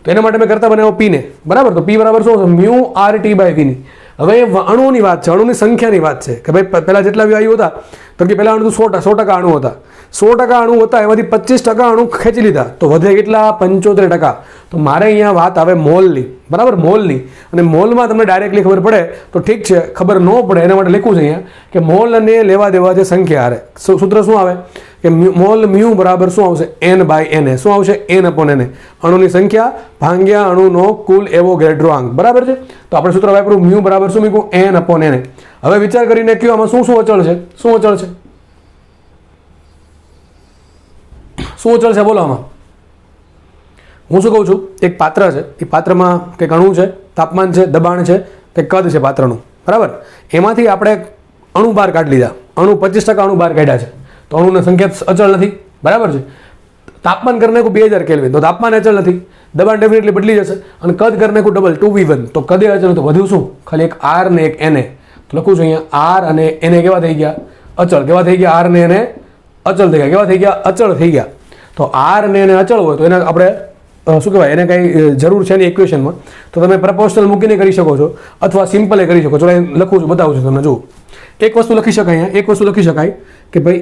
તો એના માટે મેં કરતા બનાવ્યો P ને, બરાબર. તો P બરાબર શું હશે, મ્યુ RT by V ની. હવે અણુની વાત છે, અણુની સંખ્યાની વાત છે કે ભાઈ પહેલા જેટલા વાયુ હતા, તો કે પહેલા અણુ 100% અણુ હતા, 100% અણુ હતા, એમાંથી 25% અણુ ખેંચી લીધા, તો વધે કેટલા, 75%. તો મારે અહીંયા વાત આવે મોલની, બરાબર, મોલની. અને મોલમાં તમને ડાયરેક્ટલી ખબર પડે તો ઠીક છે, ખબર ન પડે એના માટે લખું છે અહીંયા કે મોલ અને લેવા દેવા જે સંખ્યા હારે સૂત્ર શું આવે કે મોલ મ્યુ બરાબર શું આવશે, N by Na. શું આવશે, N upon Na. અણુની સંખ્યા ભાગ્યા અણુનો કુલ એવોગાડ્રો આંક, બરાબર છે. તો આપણે સૂત્ર વાપર્યું, મ્યુ બરાબર શું મૂક્યું, N upon Na. હવે વિચાર કરીને કયો આમાં શું શું અચળ છે, શું અચળ છે, શું અચળ છે, બોલો આમાં. હું શું કહું છું, એક પાત્ર છે, એ પાત્રમાં કંઈક અણુ છે, તાપમાન છે, દબાણ છે, કંઈક કદ છે પાત્રનું, બરાબર. એમાંથી આપણે અણુ બહાર કાઢી લીધા, અણુ 25% અણુ બહાર કાઢ્યા છે, તો અણુની સંખ્યા અચળ નથી, બરાબર છે. તાપમાન કરી નાખું 2000 કેલ્વિન, તો તાપમાન અચળ નથી, દબાણ ડેફિનેટલી બદલી જશે. અને કદ કરી નાખું ડબલ 2V1, તો કદે અચળ, તો વધ્યું શું, ખાલી એક R ને એક Na. તો લખું છું અહીંયા R અને Na કેવા થઈ ગયા, અચળ. કેવા થઈ ગયા, R ને Na અચળ થઈ ગયા. કેવા થઈ ગયા, અચળ થઈ ગયા. તો R ને Na અચળ હોય તો એને આપણે શું કહેવાય, એને કંઈ જરૂર છે નહીં ઇક્વેશનમાં, તો તમે પ્રપોર્શનલ મૂકીને કરી શકો છો, અથવા સિમ્પલે કરી શકો છો. લખું છું, બતાવું છું તમને. જુઓ, એક વસ્તુ લખી શકાય અહીંયા, એક વસ્તુ લખી શકાય કે ભાઈ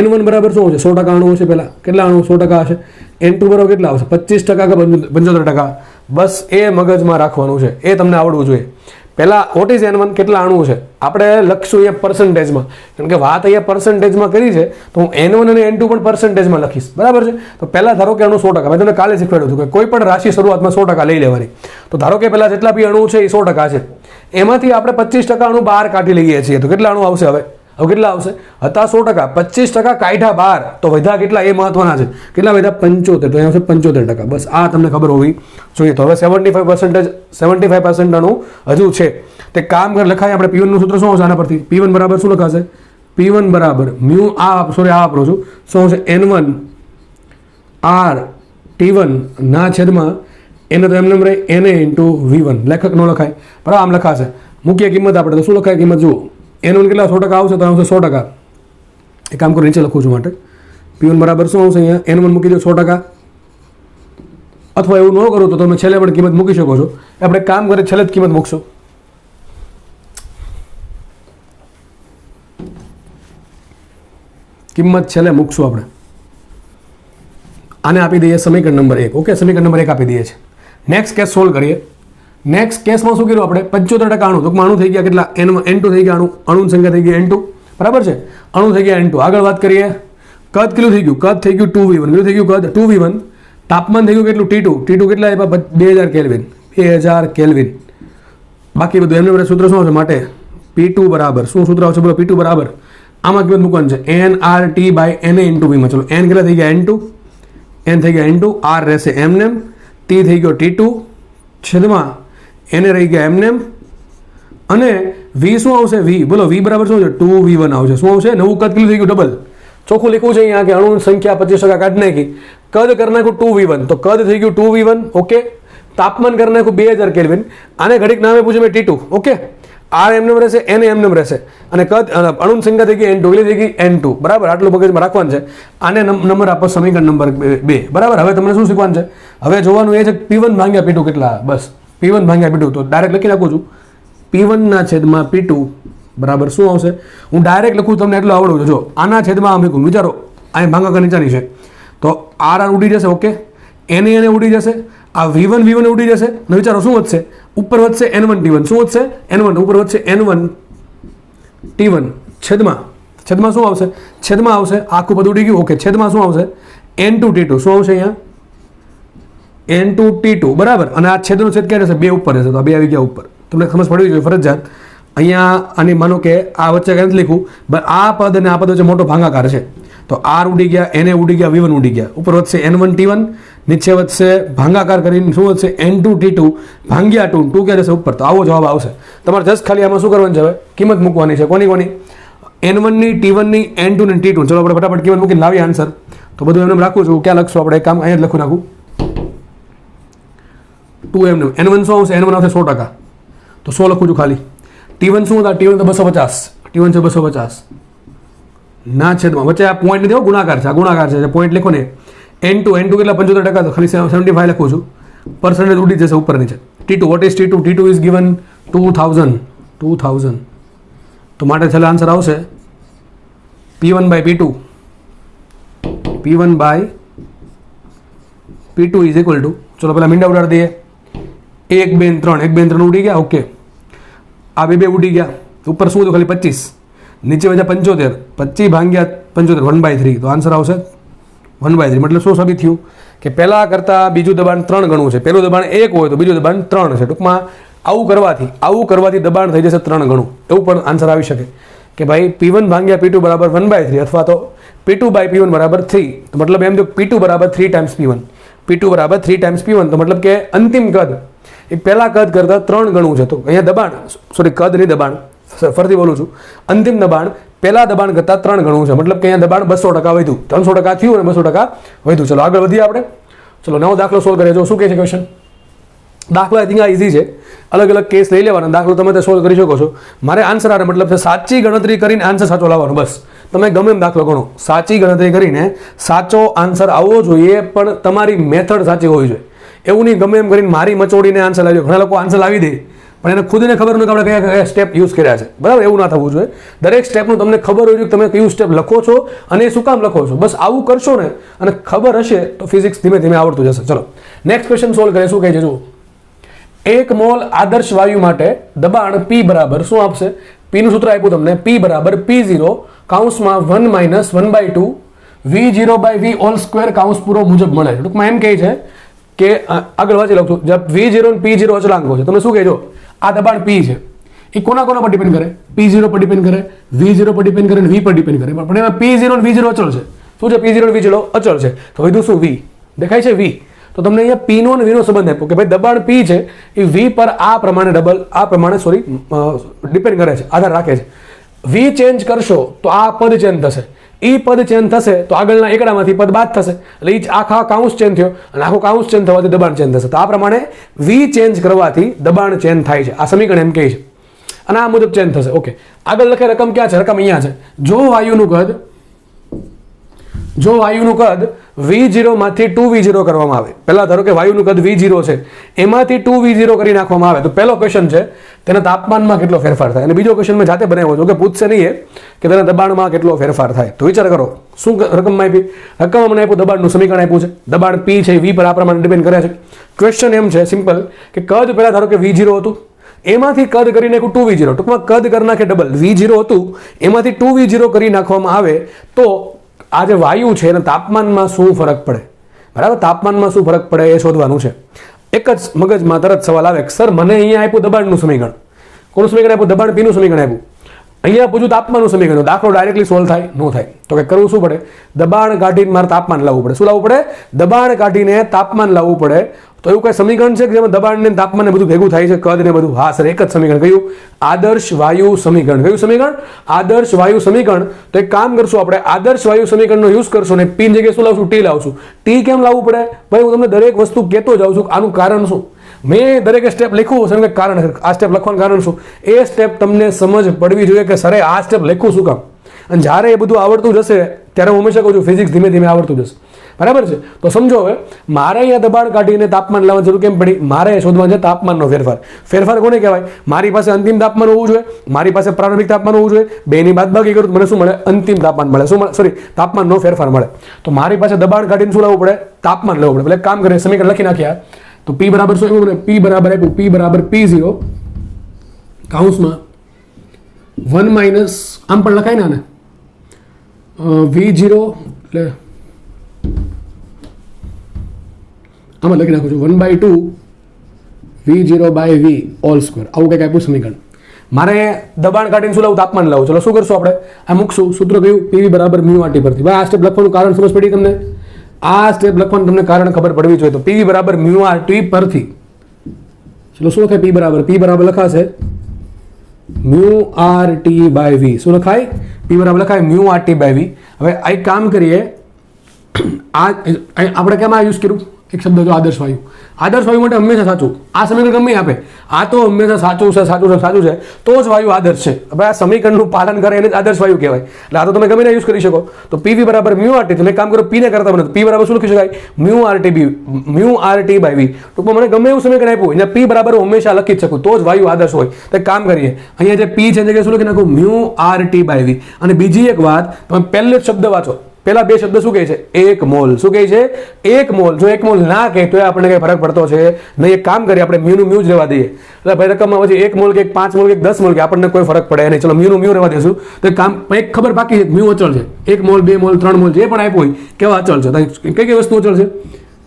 N1 બરાબર શું હશે, 100% અણુ હશે. પહેલાં કેટલા અણુ, 100% હશે. N2 બરાબર કેટલા આવશે, 25% કે 75%. બસ એ મગજમાં રાખવાનું છે, એ તમને આવડવું જોઈએ. પહેલાં વોટ ઇઝ N1, કેટલા અણુ છે, આપણે લખશું અહીંયા પર્સન્ટેજમાં, કારણ કે વાત અહીંયા પર્સન્ટેજમાં કરી છે, તો હું N1 અને N2 પણ પર્સન્ટેજમાં લખીશ, બરાબર છે. તો પહેલાં ધારો કે અણુ 100%, મેં તમને કાલે શીખવાડ્યું હતું કે કોઈ પણ રાશિ શરૂઆતમાં 100% લઈ લેવાની. તો ધારો કે પહેલાં જેટલા બી અણુ છે એ 100% છે, એમાંથી આપણે 25% અણુ બહાર કાઢી લઈએ છીએ, તો કેટલા અણુ આવશે, હવે કેટલા આવશે, હતા 100%, 25% કાઢ્યા બહાર, તો વધ્યા કેટલા, એ મહત્વના છે. કેટલા વધ્યા, 75. તો અહીંયા આવશે 75%. બસ આ તમને ખબર હોવી જોઈએ. તો હવે 75% અણુ હજુ છે, તે કામ કર લખાય. આપણે P1 નું સૂત્ર શું આવશે આના પરથી, P1 બરાબર શું લખાશે, P1 બરાબર મ્યુ આ વાપરું છું, શું આવશે, N1 R T1 ના છેદમાં એને તો એમને રહે Na into V1. લેખક ન લખાય, બરાબર, આમ લખાશે. મુખ્ય કિંમત આપણે તો શું લખાય, કિંમત જુઓ, N1 કેટલા 100% આવશે, તો આવશે 100%. એક કામ કરો, નીચે લખું છું માટે P1 બરાબર શું આવશે, અહીંયા N1 મૂકી દો 100%. અથવા એવું ન કરું તો તમે છેલ્લે પણ કિંમત મૂકી શકો છો. આપણે કામ કરીએ, છેલ્લે જ કિંમત મૂકશું. કિંમત છેલ્લે મૂકશું આપણે. આને આપી દઈએ સમીકરણ નંબર 1. ઓકે, સમીકરણ નંબર 1 આપી દઈએ છે. નેક્સ્ટ કેસ સોલ્વ કરીએ. નેક્સ્ટ કેસમાં શું કર્યું આપણે 75% અણુ, તો અણુ થઈ ગયા કેટલા N2 થઈ ગયા, અણુની સંખ્યા થઈ ગઈ N2, બરાબર છે, અણુ થઈ ગયા N2. આગળ વાત કરીએ, કદ કેટલું થઈ ગયું, કદ થઈ ગયું 2v1, કેટલું થઈ ગયું કદ 2v1, તાપમાન થઈ ગયું કેટલું T2 કેટલા આપ્યા 2000 કેલ્વિન, 2000 કેલ્વિન. બાકી બધું એમને બધા સૂત્ર શું આવશે માટે P2 બરાબર શું સૂત્ર આવશે બોલો, P2 બરાબર આમાં કિંમત મૂકવાની છે nRT/Na × v માં. ચલો n કેટલા થઈ ગયા N2, n થઈ ગયા N2, r રહેશે એમનેમ, t થઈ ગયો T2 છેદમાં એને રહી ગયા એમનેમ, અને v શું આવશે v, બોલો v બરાબર શું છે 2v1 આવશે. શું આવશે, નવું કદ કેટલું થઈ ગયું ડબલ, ચોખ્ખું લખવું છે અહીંયા કે અણુની સંખ્યા 25% કાઢી નાખી, કદ કરી નાખું 2v1, તો કદ થઈ ગયું 2v1, ઓકે. તાપમાન કરી નાખું 2000 કેલ્વિન, આને ઘડીક નામે પૂછે મેં T2, ઓકે. r એમનેમ રહેશે, n એમનેમ રહેશે, અને કદ અણુની સંખ્યા થઈ ગઈ N2, એટલે થઈ ગઈ N2, બરાબર. આટલું મગજમાં રાખવાનું છે. આને નંબર આપો સમીકરણ નંબર 2, બરાબર. હવે તમને શું શીખવાનું છે, હવે જોવાનું એ છે P1 ભાગ્યા P2 કેટલા, બસ P1 ભાગ્યા P2. તો ડાયરેક્ટ લખી નાખું છું P1 ના છેદમાં P2 બરાબર શું આવશે, હું ડાયરેક્ટ લખું, તમને એટલું આવડવું છે. જો આના છેદમાં આમ લખું, વિચારો અહીં ભાગાકાર નીચાની છે, તો r ઉડી જશે, ઓકે, એને ઉડી જશે, આ v1 ઉડી જશે, અને વિચારો શું વધશે, ઉપર વધશે N1 T1, શું વધશે N1, ઉપર વધશે N1 T1 છેદમાં શું આવશે, છેદમાં આવશે આખું પદ ઉડી ગયું, ઓકે. છેદમાં શું આવશે N2 T2, શું આવશે અહીંયા N2 T2, બરાબર. અને આ છેદનો છેદ ક્યાં રહેશે, 2 ઉપર રહેશે, તો આ 2 આવી ગયા ઉપર. તમને સમજ પડવી જોઈએ ફરજિયાત. અહીંયા આની માનો કે આ વચ્ચે કંઈ નથી લખ્યું, આ પદ અને આ પદ વચ્ચે મોટો ભાગાકાર છે, તો r ઉડી ગયા, એને ઉડી ગયા, v1 ઉડી ગયા, ઉપર વધશે N1 T1, નીચે વધશે ભાગાકાર કરીને શું વધશે N2 T2 ભાગ્યા 2 ક્યાં રહેશે ઉપર. તો આવો જવાબ આવશે તમારે. જસ્ટ ખાલી આમાં શું કરવાનું છે, હવે કિંમત મૂકવાની છે, કોની N1 ની, T1 ની, N2 ની, T2. ચલો આપણે ફટાફટ કિંમત મૂકીને લાવીએ આન્સર. તો બધું એમને રાખું છું, ક્યાં લખશું આપણે, કામ અહીંયા જ લખું નાખું 2 એમને. N1 શું આવશે, N1 આવશે 100%, તો 100 લખું છું ખાલી. T1 શું હતા, T1 તો 250, T1 છે 250 ના છેદમાં, વચ્ચે આ પોઈન્ટ નથી, ગુણાકાર છે, આ ગુણાકાર છે, પોઈન્ટ લખો ને. N2 કેટલા 75%, તો ખાલી 75 લખું છું, પર્સન્ટેજ ઉડી જશે ઉપર નીચે. T2 what is T2, T2 is given 2000. તો માટે છેલ્લે આન્સર આવશે P1/P2 ઇઝ ઇક્વલ ટુ, ચલો પેલા મીંડા ઉડાડી દઈએ, 1 2 3 1 2 3 ઉડી ગયા, ઓકે. આ 2 ઉડી ગયા, ઉપર શું હતું ખાલી 25, નીચે વધ્યા 75, 25 ભાગ્યા 75 1/3, તો આન્સર આવશે 1/3. મતલબ શું સાબિત થયું કે પહેલાં કરતાં બીજું દબાણ 3 ગણું છે. પહેલું દબાણ 1 હોય તો બીજું દબાણ 3 છે. ટૂંકમાં આવું કરવાથી દબાણ થઈ જશે 3 ગણું. એવું પણ આન્સર આવી શકે કે ભાઈ P1 ભાગ્યા P2 બરાબર 1/3, અથવા તો P2/P1 બરાબર 3. તો મતલબ એમ જો P2 બરાબર 3 ટાઈમ્સ P1, P2 બરાબર 3 ટાઈમ્સ P1, તો મતલબ કે અંતિમ કદ એ પહેલાં કદ કરતાં 3 ગણું છે. તો અહીંયા દબાણ, સોરી કદ નહીં દબાણ, ફરીથી બોલું છું, અંતિમ દબાણ પહેલા દબાણ કરતાં 3 ગણું છે. મતલબ કે અહીંયા દબાણ 200% વધ્યું, 300% થયું અને 200% વધ્યું. ચલો આગળ વધીએ આપણે. ચલો નવો દાખલો સોલ્વ કરીએ. જો શું કહે છે ક્વેશ્ચન, દાખલો આઈ થિંક આ ઇઝી છે, અલગ અલગ કેસ લઈ લેવાના, દાખલો તમે તે સોલ્વ કરી શકો છો. મારે આન્સર આવે મતલબ છે સાચી ગણતરી કરીને આન્સર સાચો લાવવાનો, બસ. તમે ગમે એમ દાખલો ગણો, સાચી ગણતરી કરીને સાચો આન્સર આવવો જોઈએ, પણ તમારી મેથડ સાચી હોવી જોઈએ. એવું નહીં ગમે એમ કરીને મારી મચોડીને આન્સર લાવી. ઘણા લોકો આન્સર લાવી દે પણ એને ખુદને ખબર ન કે આપણે કયા કયા સ્ટેપ યુઝ કર્યા છે, બરાબર. એવું ના થવું જોઈએ. દરેક સ્ટેપનું તમને ખબર હોવી જોઈએ, તમે કયું સ્ટેપ લખો છો અને એ શું કામ લખો છો. બસ આવું કરશો ને અને ખબર હશે તો ફિઝિક્સ ધીમે ધીમે આવડતું જશે. ચલો નેક્સ્ટ ક્વેશ્ચન સોલ્વ કરીએ. શું કહે છે જુઓ, 1 મોલ આદર્શ વાયુ માટે દબાણ P બરાબર શું આપશે, P નું સૂત્ર આપ્યું તમને, P બરાબર P0 કૌંસમાં 1 - 1/2 V0/V હોલ સ્ક્વેર કૌંસ પૂરો મુજબ મળે. ટૂંકમાં એમ કહે છે કે આગળ વાંચી લઉં છું, જબ V0 અને P0 અચળાંકો છે. તમે શું કહેજો, આ દબાણ P છે એ કોના પર ડિપેન્ડ કરે, P0 પર ડિપેન્ડ કરે, V0 પર ડિપેન્ડ કરે અને V પર ડિપેન્ડ કરે. પણ એમાં P0 અને V0 અચળ છે. શું છે, P0 અને V0 અચળ છે. તો વધુ શું, V દેખાય છે, V. તો તમને અહીંયા P નો અને V નો સંબંધ આપ્યો કે ભાઈ દબાણ P છે એ V પર આ પ્રમાણે ડિપેન્ડ કરે છે, આધાર રાખે છે. V ચેન્જ કરશો તો આ પદ ચેન્જ થશે, એ પદ ચેન્જ થશે તો આગળના એકડામાંથી પદ બાદ થશે, એટલે એ આખા કાઉન્સ ચેન્જ થયો અને આખો કાઉન્સ ચેન્જ થવાથી દબાણ ચેન્જ થશે. તો આ પ્રમાણે V ચેન્જ કરવાથી દબાણ ચેન્જ થાય છે. આ સમીકરણ એમ કહે છે અને આ મુજબ ચેન્જ થશે. ઓકે, આગળ લખે રકમ ક્યાં છે, રકમ અહીંયા છે. જો વાયુનું કદ V0 માંથી 2V0 કરવામાં આવે, પહેલા ધારો કે વાયુનું કદ V0 છે, એમાંથી 2V0 કરી નાખવામાં આવે, તો પહેલો ક્વેશ્ચન છે તેના તાપમાનમાં કેટલો ફેરફાર થાય, અને બીજો ક્વેશ્ચન મેં જાતે બનાવ્યો છું કે પૂછશે નહીં કે તેના દબાણમાં કેટલો ફેરફાર થાય. તો વિચાર કરો, શું રકમમાં આપી? રકમમાં મને આપ્યું દબાણનું સમીકરણ આપ્યું છે, દબાણ પી છે, વી પર આ પ્રમાણે ડિપેન્ડ કરે છે. ક્વેશ્ચન એમ છે સિમ્પલ કે કદ પહેલાં ધારો કે V0 હતું, એમાંથી કદ કરી નાખ્યું 2V0, ટૂંકમાં કદ કરી નાખે ડબલ. V0 હતું એમાંથી 2V0 કરી નાખવામાં આવે તો આ જે વાયુ છે એના તાપમાનમાં શું ફરક પડે, બરાબર? તાપમાનમાં શું ફરક પડે એ શોધવાનું છે. એક જ મગજમાં તરત સવાલ આવે કે સર મને અહીંયા આપ્યું દબાણનું સમીકરણ, કોનું સમીકરણ આપ્યું? દબાણ પીનું સમીકરણ આપ્યું. અહીંયા પૂછું તાપમાનનું સમીકરણ, દાખલો ડાયરેક્ટલી સોલ્વ થાય? ન થાય. તો કે કરવું શું પડે? દબાણ કાઢીને મારે તાપમાન લાવવું પડે. શું લાવવું પડે? દબાણ કાઢીને તાપમાન લાવવું પડે. તો એવું કઈ સમીકરણ છે કે જેમાં દબાણ ને તાપમાન ને બધું ભેગું થાય છે, કદ ને બધું? હા સર, એક જ સમીકરણ. કયું? આદર્શ વાયુ સમીકરણ. કયું સમીકરણ? આદર્શ વાયુ સમીકરણ. તો એક કામ કરશું આપણે, આદર્શ વાયુ સમીકરણનો યુઝ કરશું ને પી જગ્યાએ શું લાવશું? ટી લાવશું. ટી કેમ લાવવું પડે ભાઈ? હું તમને દરેક વસ્તુ કહેતો જાઉં છું. આનું કારણ શું? મેં દરેક સ્ટેપ લખ્યું છે, કારણ આ સ્ટેપ લખવાનું કારણ શું? એ સ્ટેપ તમને સમજ પડવી જોઈએ કે સરે આ સ્ટેપ લખ્યું શું કામ. અને જ્યારે એ બધું આવડતું જશે ત્યારે હું હંમેશા કહું છું ફિઝિક્સ ધીમે ધીમે આવડતું જશે, બરાબર છે? તો સમજો હવે મારે અહીંયા દબાણ કાઢીને તાપમાન લાવવાની જરૂર કેમ પડી? મારે શોધવાનું છે તાપમાનનો ફેરફાર. ફેરફાર કોને કહેવાય? મારી પાસે અંતિમ તાપમાન હોવું જોઈએ, મારી પાસે પ્રારંભિક તાપમાન હોવું જોઈએ. બેની બાદબાકી કરું તો મને શું મળે? અંતિમ તાપમાન મળે. શું મળે? સોરી, તાપમાનનો ફેરફાર મળે. તો મારી પાસે દબાણ કાઢીને શું લાવવું પડે? તાપમાન લેવું પડે. એટલે કામ કરીએ, સમીકરણ લખી નાખ્યા. તો P બરાબર શું આવ્યું? P બરાબર આપ્યું, P બરાબર P0 કૌંસમાં 1 માઇનસ, આમ પણ લખાય ને આને, V0 એટલે આમાં લખી નાખું છું 1/2 V0/V હોલ સ્ક્વેર. આવું કંઈક આપ્યું સમીકરણ. મારે દબાણ કાઢીને શું લાવું? તાપમાન લાવું. ચલો શું કરશું આપણે? આ મૂકશું. સૂત્ર કયું? PV બરાબર μRT પરથી. ભાઈ આ સ્ટેપ લખવાનું કારણ સમજ પડી તમને? આ સ્ટેપ લખવાનું તમને કારણ ખબર પડવી જોઈએ. તો PV બરાબર μRT પરથી, ચલો શું લખાય? P બરાબર લખાશે μRT/V. શું લખાય? P બરાબર લખાય μRT/V. હવે આ એક કામ કરીએ, આ આપણે કેમાં યુઝ કર્યું? એક શબ્દ જો આદર્શ વાયુ. આદર્શ વાયુ માટે હંમેશા સાચું. આ સમીકરણ ગમે આપે, આ તો હંમેશા સાચું છે, સાચું છે, સાચું છે, તો જ વાયુ આદર્શ છે. હવે આ સમીકરણનું પાલન કરે એને જ આદર્શ વાયુ કહેવાય. એટલે આ તો તમે ગમે ને યુઝ કરી શકો. તો PV બરાબર μRT. તમે કામ કરો, P ને કરતા બને. P બરાબર શું લખી શકાય? μRT/V. ટૂંકમાં મને ગમે એવું સમીકરણ આપ્યું, અહીંયા P બરાબર હંમેશા લખી જ શકું, તો જ વાયુ આદર્શ હોય. તો એક કામ કરીએ, અહીંયા જે P છે એને શું લખી નાખું? μRT/V. અને બીજી એક વાત, તમે પહેલે જ શબ્દ વાંચો, પેલા બે શબ્દ શું કહે છે? 1 મોલ. શું કહે છે? 1 મોલ. જો 1 મોલ ના કહે તો આપણને કઈ ફરક પડતો છે નહીં. એક કામ કરીએ, આપણે મ્યુનું મ્યુ જ રહેવા દઈએ. એટલે ભાઈ રકમમાં પછી 1 મોલ કે 5 મોલ કે 10 મોલ કે આપણને કોઈ ફરક પડે નહીં. ચલો મ્યુનું મ્યુ રહેવા દેશું. તો એક કામ, એક ખબર બાકી છે, મ્યુ અચળ છે. 1 મોલ, 2 મોલ, 3 મોલ જે પણ આપ્યું હોય કેવા અચળ છે? કઈ કઈ વસ્તુ અચળ છે?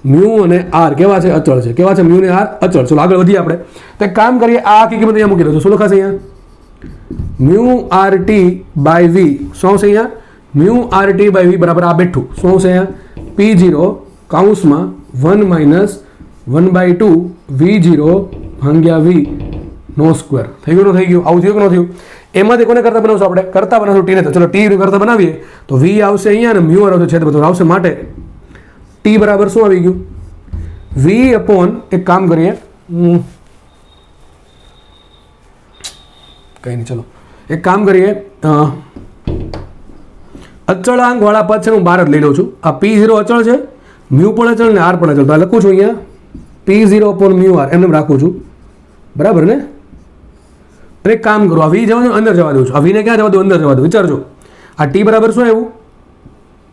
મ્યુ અને આર કેવા છે? અચળ છે. કેવા છે? મ્યુ ને આર અચળ. ચલો આગળ વધીએ આપણે. તો એક કામ કરીએ, આ આખી કિંમત અહીંયા મૂકી દો. શું લખાશે અહીંયા? μRT/V. શું છે અહીંયા? μRT/V બરાબર આ બેઠું શું છે? P0 કૌંસમાં 1 માઇનસ 1/2 V0/V નો સ્ક્વેર. થઈ ગયું? થઈ ગયું? આવું થયું કે ન થયું? એમાંથી કોને કરતા બનાવશું? આપણે કરતા બનાવશું ટી ને. તો ચલો ટી કરતા બનાવીએ તો V આવશે અહીંયા અને મ્યુ આવશે છેદ બધું આવશે. માટે ટી બરાબર શું આવી ગયું? V અપોન, એક કામ કરીએ, કઈ નહીં, ચલો એક કામ કરીએ, અચળાંક વાળા પદ છે હું બહાર જ લઈ લઉં છું. આ P0 અચળ છે, મ્યુ પણ અચળ ને આર પણ અચળ. તો આ લખું છું અહીંયા P0 અપોન મ્યુ આર એમને રાખું છું, બરાબર ને? અને એક કામ કરું, આ V જવા દો, અંદર જવા દઉં છું. આ V ને ક્યાં જવા દો? અંદર જવા દો. વિચારજો, આ T બરાબર શું આવ્યું?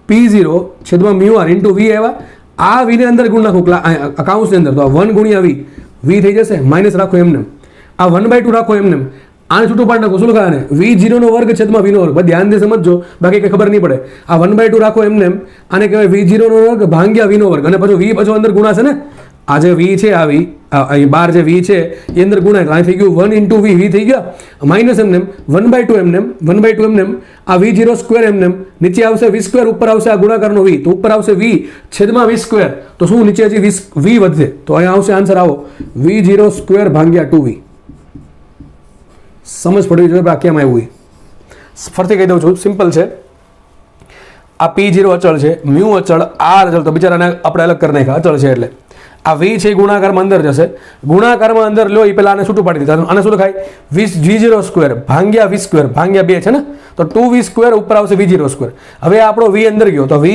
P0 છેદમાં મ્યુ આર ઇન્ટુ V આવ્યા. આ V ને અંદર ગુણ નાખું અકાઉન્ટની અંદર, તો આ 1 ગુણ્યા V થઈ જશે. માઇનસ રાખો એમને, આ 1/2 રાખો એમને, આને છૂટું પાડ નાખો. શું લખાય આને? V0 નો વર્ગ છેદમાં V નો વર્ગ. ધ્યાનથી સમજજો, બાકી કઈ ખબર નહીં પડે. આ 1/2 રાખો એમને, આને કહેવાય V0 નો વર્ગ ભાગ્યા V નો વર્ગ. અને પછી V પાછો અંદર ગુણાશે ને, આ જે V છે, આ V અહીં બાર જે V છે એ અંદર ગુણાય. અહીં થઈ ગયું 1 ઇન્ટુ V થઈ ગયા, માઇનસ એમને 1/2 એમને 1/2 એમને, આ V0 સ્ક્વેર એમને, નીચે આવશે V સ્ક્વેર, ઉપર આવશે આ ગુણાકારનો V, તો ઉપર આવશે V છેદમાં V સ્ક્વેર. તો શું નીચે હજી V વધશે, તો અહીંયા આવશે આન્સર આવો V0 સ્ક્વેર ભાગ્યા 2V. સમજ પડવી જોઈએ આ કેમ આવ્યું? ફરીથી કહી દઉં છું, સિમ્પલ છે. આ P0 અચળ છે, મ્યુ અચળ, આર અચળ, તો બિચારાને આપણે અલગ કરી નાખ્યા અચળ છે એટલે. આ V છે ગુણાકારમાં અંદર જશે, ગુણાકારમાં અંદર લો એ પહેલા આને છૂટું પાડી દીધા. આને શું લખાય? V0 સ્ક્વેર ભાગ્યા V સ્ક્વેર ભાગ્યા 2 છે ને, તો 2V સ્ક્વેર ઉપર આવશે V0 સ્ક્વેર. હવે આપણો V અંદર ગયો તો V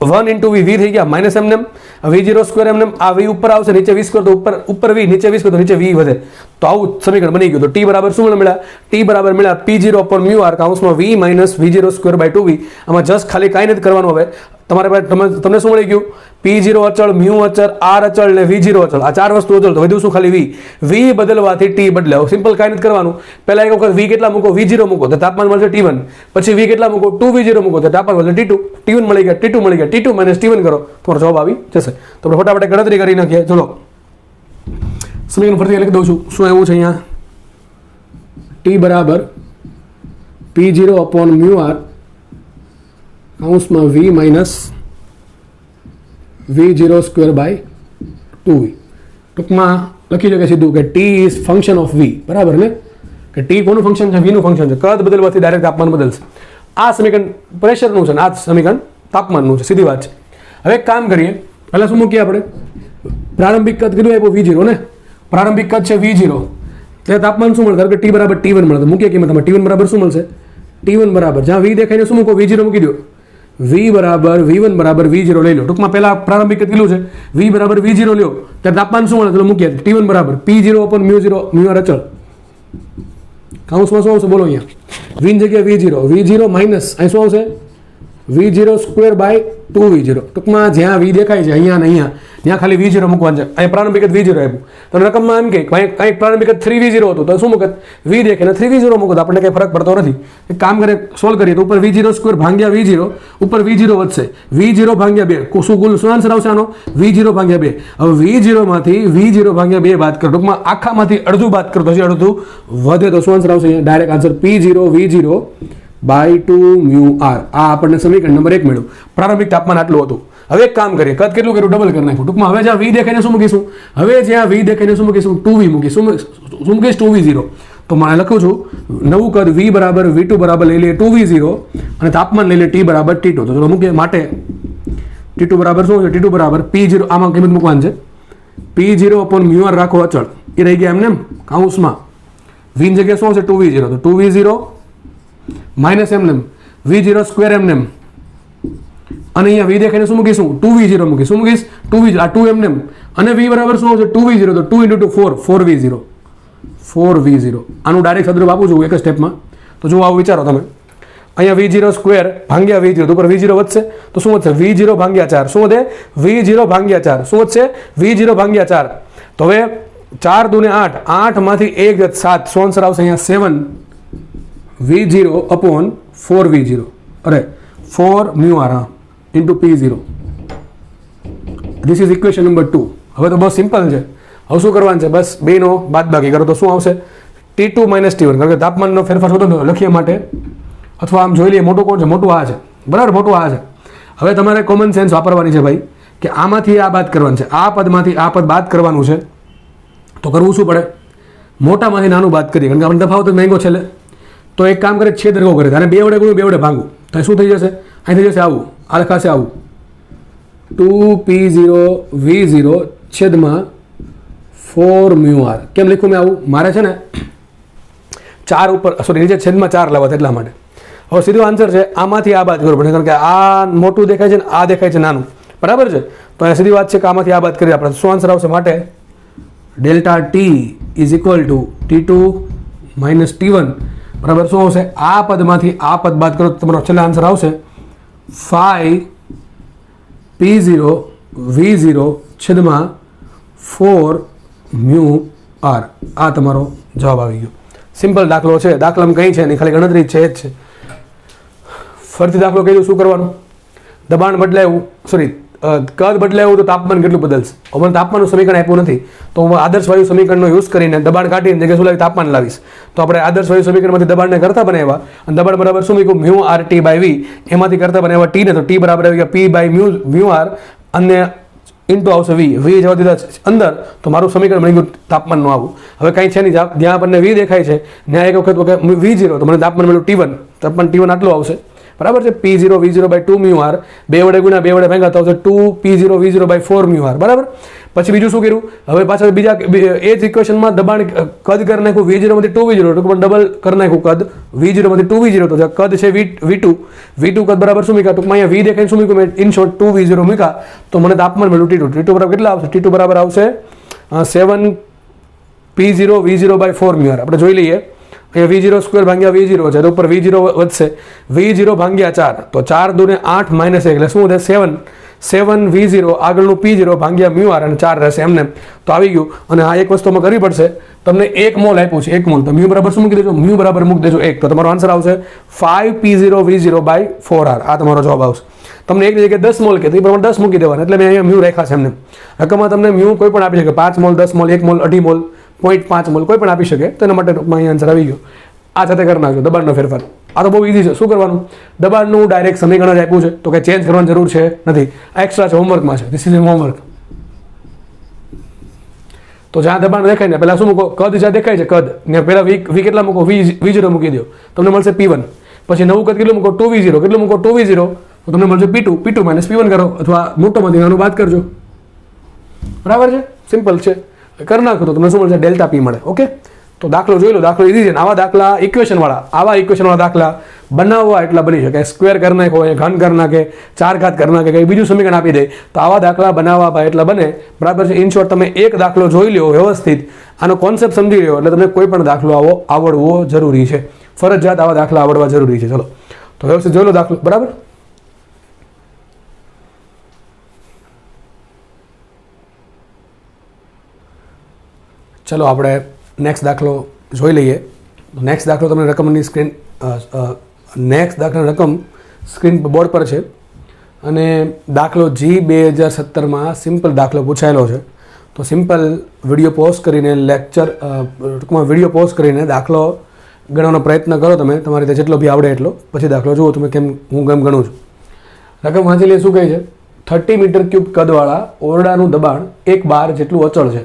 1 ઇન્ટુ વી થઈ ગયા માઇનસ એમને v0² એમને આ વી ઉપર આવશે, નીચે v² તો ઉપર વી, નીચે v² તો નીચે વી વધે. તો આવું સમીકરણ બની ગયું. તો t બરાબર શું મળ્યા? t બરાબર મળ્યા p0/μr કૌંસમાં v માઇનસ v0²/2v. આમાં જસ્ટ ખાલી કાંઈ નથી કરવાનું. હવે તમારે પાસે તમને શું મળી ગયું? p0 અચળ, મ્યુ અચળ, r અચળ ને v0 અચળ, આ ચાર વસ્તુ અચળ. તો વધ્યું શું? ખાલી v બદલવાથી t બદલે. સિમ્પલ કાંઈ નથી કરવાનું. પહેલા એક વખત v કેટલા મૂકો? v0 મૂકો તો તાપમાન મળશે t1. પછી v કેટલા મૂકો? 2v0 મૂકો તો તાપમાન મળશે t2. t1 મળી ગયા, t2 મળી ગયા, t2 માઇનસ t1 કરો, તમારો જવાબ આવી જશે. તો આપણે ફટાફટ ગણતરી કરી નાખીએ. ચલો સમીકરણ ફરીથી લખી દઉં છું. શું એવું છે અહીંયા? t બરાબર p0/μr કૌંસમાં v માઇનસ v0²/2v. ટૂંકમાં લખી શકે સીધું કે t is function of v. બરાબર ને? કે t કોનું ફંક્શન છે? v નું ફંક્શન છે. કદ બદલવાથી ડાયરેક્ટ તાપમાન બદલશે. આ સમીકરણ પ્રેશરનું છે ને આ સમીકરણ તાપમાનનું છે. સીધી વાત છે. હવે એક કામ કરીએ, પહેલાં શું મૂકીએ આપણે? પ્રારંભિક કદ કીધું આપ્યું v0 ને, પ્રારંભિક કદ છે v0, એટલે તાપમાન શું મળે? ધારો કે t બરાબર t1 મળે તો મૂકીએ કિંમત. t1 બરાબર શું મળશે? t1 બરાબર જ્યાં v દેખાઈને શું મૂકો? v0 મૂકી દો. v બરાબર v1 બરાબર v0 લઈ લો. ટૂંકમાં પહેલા પ્રારંભિક કદ કેટલું છે? v બરાબર v0 લ્યો ત્યારે તાપમાન શું મળે? ચલો મૂકીએ. t1 બરાબર p0/μ0 અચળ કૌંસમાં શું આવશે? બોલો અહીંયા v ની જગ્યાએ v0 માઇનસ અહીં શું આવશે? v0²/2v0. ટૂંકમાં જ્યાં v દેખાય છે અહીંયા ને અહીંયા ત્યાં ખાલી v0 મૂકવાનું છે. અહીંયા પ્રારંભિક v0 આપ્યું તો રકમમાં એમ કે કંઈક પ્રારંભિક 3v0 હતું તો શું મૂકત? v દેખે ને 3v0 મૂકો તો આપણને કંઈ ફરક પડતો નથી. એક કામ કરે, સોલ્વ કરીએ તો ઉપર v0² ભાગ્યા v0, ઉપર v0 વધશે, v0 ભાગ્યા 2. શું કુલ શું આન્સર આવશે આનો? v0 ભાગ્યા 2. હવે v0 માંથી v0 ભાગ્યા 2 બાદ કરો, ટૂંકમાં આખામાંથી અડધું બાદ કરો તો હજી અડધું વધે તો શું આન્સર આવશે? અહીંયા ડાયરેક્ટ આન્સર p0v0/2μr. આ આપણને સમીકરણ નંબર 1 મળ્યું. પ્રારંભિક તાપમાન આટલું હતું. હવે એક કામ કરીએ, કદ કેટલું કર્યું? ડબલ કરી નાખ્યું. ટૂંકમાં હવે જ્યાં v દેખાઈને શું મૂકીશું? હવે જ્યાં v દેખાઈને શું મૂકીશું? 2v મૂકીશું. શું મૂકીશ? 2v0. તો મારે લખું છું નવું કદ v બરાબર v2 બરાબર લઈ લઈએ 2v0 અને તાપમાન લઈ લે t બરાબર t2. તો ચલો મૂકીએ. માટે t2 બરાબર શું છે? t2 બરાબર p0, આમાં કિંમત મૂકવાની છે p0/μr રાખો અચળ, એ રહી ગયા એમને કૌંસમાં. v ની જગ્યાએ શું છે? 2v0 તો 2v0 માઇનસ એમને v0² એમને અને અહીંયા v દેખાઈને શું મૂકીશું? 2v0 મૂકીશ. શું મૂકીશ? 2v0 આ 2 એમને અને v બરાબર શું આવશે? 2v0 તો 2 × 2 4v0 4v0. આનું ડાયરેક્ટ સદરૂપ આપું છું એક જ સ્ટેપમાં. તો જો આવું વિચારો તમે, અહીંયા v0² ભાગ્યા v0 તો ઉપર v0 વધશે તો શું વધશે? v0 ભાગ્યા 4. શું વધે? v0 ભાગ્યા 4. શું વધશે? v0 ભાગ્યા 4. તો હવે 4 દુને 8, 8 માંથી 1 7. શું આન્સર આવશે અહીંયા? 7v0/4v0 અરે 4μr into p0. This is equation number 2. હવે તો બહુ સિમ્પલ છે. હવે શું કરવાનું છે? બસ બેનો બાદબાકી કરો તો શું આવશે? t2 minus t1. કારણ કે તાપમાનનો ફેરફાર શોધો લખીએ માટે, અથવા આમ જોઈ લઈએ મોટું કોણ છે? મોટું આ છે. બરાબર, મોટું આ છે. હવે તમારે કોમન સેન્સ વાપરવાની છે ભાઈ, કે આમાંથી આ બાદ કરવાનું છે, આ પદમાંથી આ પદ બાદ કરવાનું છે. તો કરવું શું પડે? મોટામાંથી નાનું બાદ કરીએ, કારણ કે આપણે તફાવત મહેંગો છેલ્લે. તો એક કામ કરે, છેદ રગો કરે, અને 2 વડે ગુણ્યું 2 વડે ભાંગું તો શું થઈ જશે? અહીં થઈ જશે આવું, આ લખાશે આવું 2p0v0 છેદમાં 4μr. કેમ લખ્યું મેં આવું? મારે છે ને 4 ઉપર સોરી નીચે છેદમાં 4 લાવવા એટલા માટે. હવે સીધો આન્સર છે આમાંથી આ બાદ કરવું પડે, કારણ કે આ મોટું દેખાય છે ને આ દેખાય છે નાનું. બરાબર છે? તો અહીંયા સીધી વાત છે કે આમાંથી આ બાદ કરીએ આપણે. શું આન્સર આવશે? માટે delta T is equal to t2 minus t1 બરાબર શું આવશે? આ પદમાંથી આ પદ બાદ કરો તો તમારો છેલ્લા આન્સર આવશે 5p0v0 છેદમાં 4μr. આ તમારો જવાબ આવી ગયો. સિમ્પલ દાખલો છે. દાખલામાં કંઈ છે નહીં, ખાલી ગણતરી છે જ છે. ફરીથી દાખલો કહી દઉં શું કરવાનું? દબાણ બદલાયું, સોરી કદ બદલાયું તો તાપમાન કેટલું બદલશે? મને તાપમાનનું સમીકરણ આપ્યું નથી તો હું આદર્શ વાયુ સમીકરણનો યુઝ કરીને દબાણ કાઢીને જગ્યાએ શું લાવી? તાપમાન લાવીશ. તો આપણે આદર્શ વાયુ સમીકરણમાંથી દબાણને કરતા બનાવ્યા અને દબાણ બરાબર શું મૂક્યું? μRT/v. એમાંથી કરતા બનાવ્યા t ને, તો t બરાબર આવી ગયા p/μr અને ઇન્ટુ આવશે v. v જવા દીધા અંદર તો મારું સમીકરણ બની ગયું તાપમાનનું આવું. હવે કાંઈ છે નહીં, જ્યાં આપણને v દેખાય છે ત્યાં એક વખત v0 તો મને તાપમાન મળ્યું t1. તાપમાન t1 આટલું આવશે. બરાબર છે. P0 V0 by 2 mu R, બે વડે ગુણ્યા બે વડે ભાગ્યા તો આવશે 2 P0 V0 by 4 mu R. બરાબર. પછી બીજું શું કર્યું, હવે પાછળ બીજા એ જ ઇક્વેશનમાં દબાણ કદ કરી નાખ્યું V0 માંથી 2V0, ટૂંકમાં ડબલ કરી નાખ્યું કદ V0 માંથી 2V0, તો કદ છે V2 કદ બરાબર શું મૂક્યા, ટૂંકમાં અહીંયા V દેખાય શું મૂક્યું મેં, ઇન શોર્ટ 2V0 મૂક્યા, તો મને તાપમાન મળ્યું T2 બરાબર કેટલા આવશે, T2 બરાબર આવશે 7 P0 V0 by 4 mu R. આપણે જોઈ લઈએ, અહીંયા V0 સ્ક્વેર ભાગ્યા V0 છે, તો ઉપર V0 વધશે, V0 ભાગ્યા 4, તો 4 દૂને 8 માઇનસ 1 એટલે શું વધે 7 V0 આગળનું P0 ભાગ્યા મ્યુ આર અને 4 રહેશે એમને, તો આવી ગયું. અને આ એક વસ્તુમાં કરવી પડશે, તમને 1 મોલ આપ્યું છે, 1 મોલ, તો મ્યુ બરાબર શું મૂકી દેજો, મ્યુ બરાબર મૂકી દેજો 1, તો તમારો આન્સર આવશે 5 P0 V0 બાય 4R. આ તમારો જવાબ આવશે. તમને એક જગ્યાએ 10 મોલ કે તો એ પ્રમાણે 10 મૂકી દેવાના, એટલે મેં અહીંયા મ્યુ રાખ્યા છે એમને. રકમમાં તમને મ્યુ કોઈ પણ આપી શકે, 5 mall, 10 mall, 1 mall, 2.5 mall, 0.5 mall કોઈ પણ આપી શકે, તો એના માટે અહીંયા આન્સર આવી ગયો. આ સાથે કરી નાખજો દબાણનો ફેરફાર. આ તો બહુ ઇઝી છે. શું કરવાનું, દબાણનું ડાયરેક્ટ સમીકરણ જ આપ્યું છે, તો કે ચેન્જ કરવાની જરૂર છે નથી, આ એક્સ્ટ્રા છે, હોમવર્કમાં છે, ધીસ ઇઝ હોમવર્ક. તો જ્યાં દબાણ દેખાય ને પહેલાં શું મૂકો, કદ જ્યાં દેખાય છે કદ ને પહેલાં વી કેટલા મૂકો, V0 મૂકી દો, તમને મળશે P1. પછી નવું કદ કેટલું મૂકો, 2V0, કેટલું મૂકો 2V0, તો તમને મળશે P2 માઇનસ P1 કરો, અથવા મોટોમાંથી નાનું બાદ કરજો. બરાબર છે, સિમ્પલ છે. કરી નાખો તો તમને શું મળશે, ડેલ્ટા P મળે. ઓકે, તો દાખલો જોઈ લો, દાખલો ઇઝી છે ને. આવા દાખલા આવા ઇક્વેશનવાળા દાખલા બનાવવા એટલા બની શકે, સ્ક્વેર કરી નાખો, ઘન કરી નાખે, 4 ઘાત કરી નાખે, કંઈ બીજું સમીકરણ આપી દે, તો આવા દાખલા બનાવવા એટલા બને. બરાબર છે. ઇન શોર્ટ તમે એક દાખલો જોઈ લો વ્યવસ્થિત, આનો કોન્સેપ્ટ સમજી લો, એટલે તમને કોઈ પણ દાખલો આવો આવડવો જરૂરી છે, ફરજિયાત આવા દાખલા આવડવા જરૂરી છે. ચલો તો વ્યવસ્થિત જોઈ લો દાખલો. બરાબર. ચલો આપણે નેક્સ્ટ દાખલો જોઈ લઈએ. નેક્સ્ટ દાખલો તમને રકમની સ્ક્રીન રકમ સ્ક્રીન બોર્ડ પર છે, અને દાખલો G2017માં સિમ્પલ દાખલો પૂછાયેલો છે. તો સિમ્પલ વિડીયો પોઝ કરીને ટૂંકમાં વિડીયો પોઝ કરીને દાખલો ગણવાનો પ્રયત્ન કરો તમે, તમારી રીતે જેટલો બી આવડે એટલો, પછી દાખલો જુઓ તમે હું કેમ ગણું છું. રકમ વાંચી લઈએ. શું કહે છે, 30 મીટર ક્યુબ કદવાળા ઓરડાનું દબાણ 1 બાર જેટલું અચળ છે,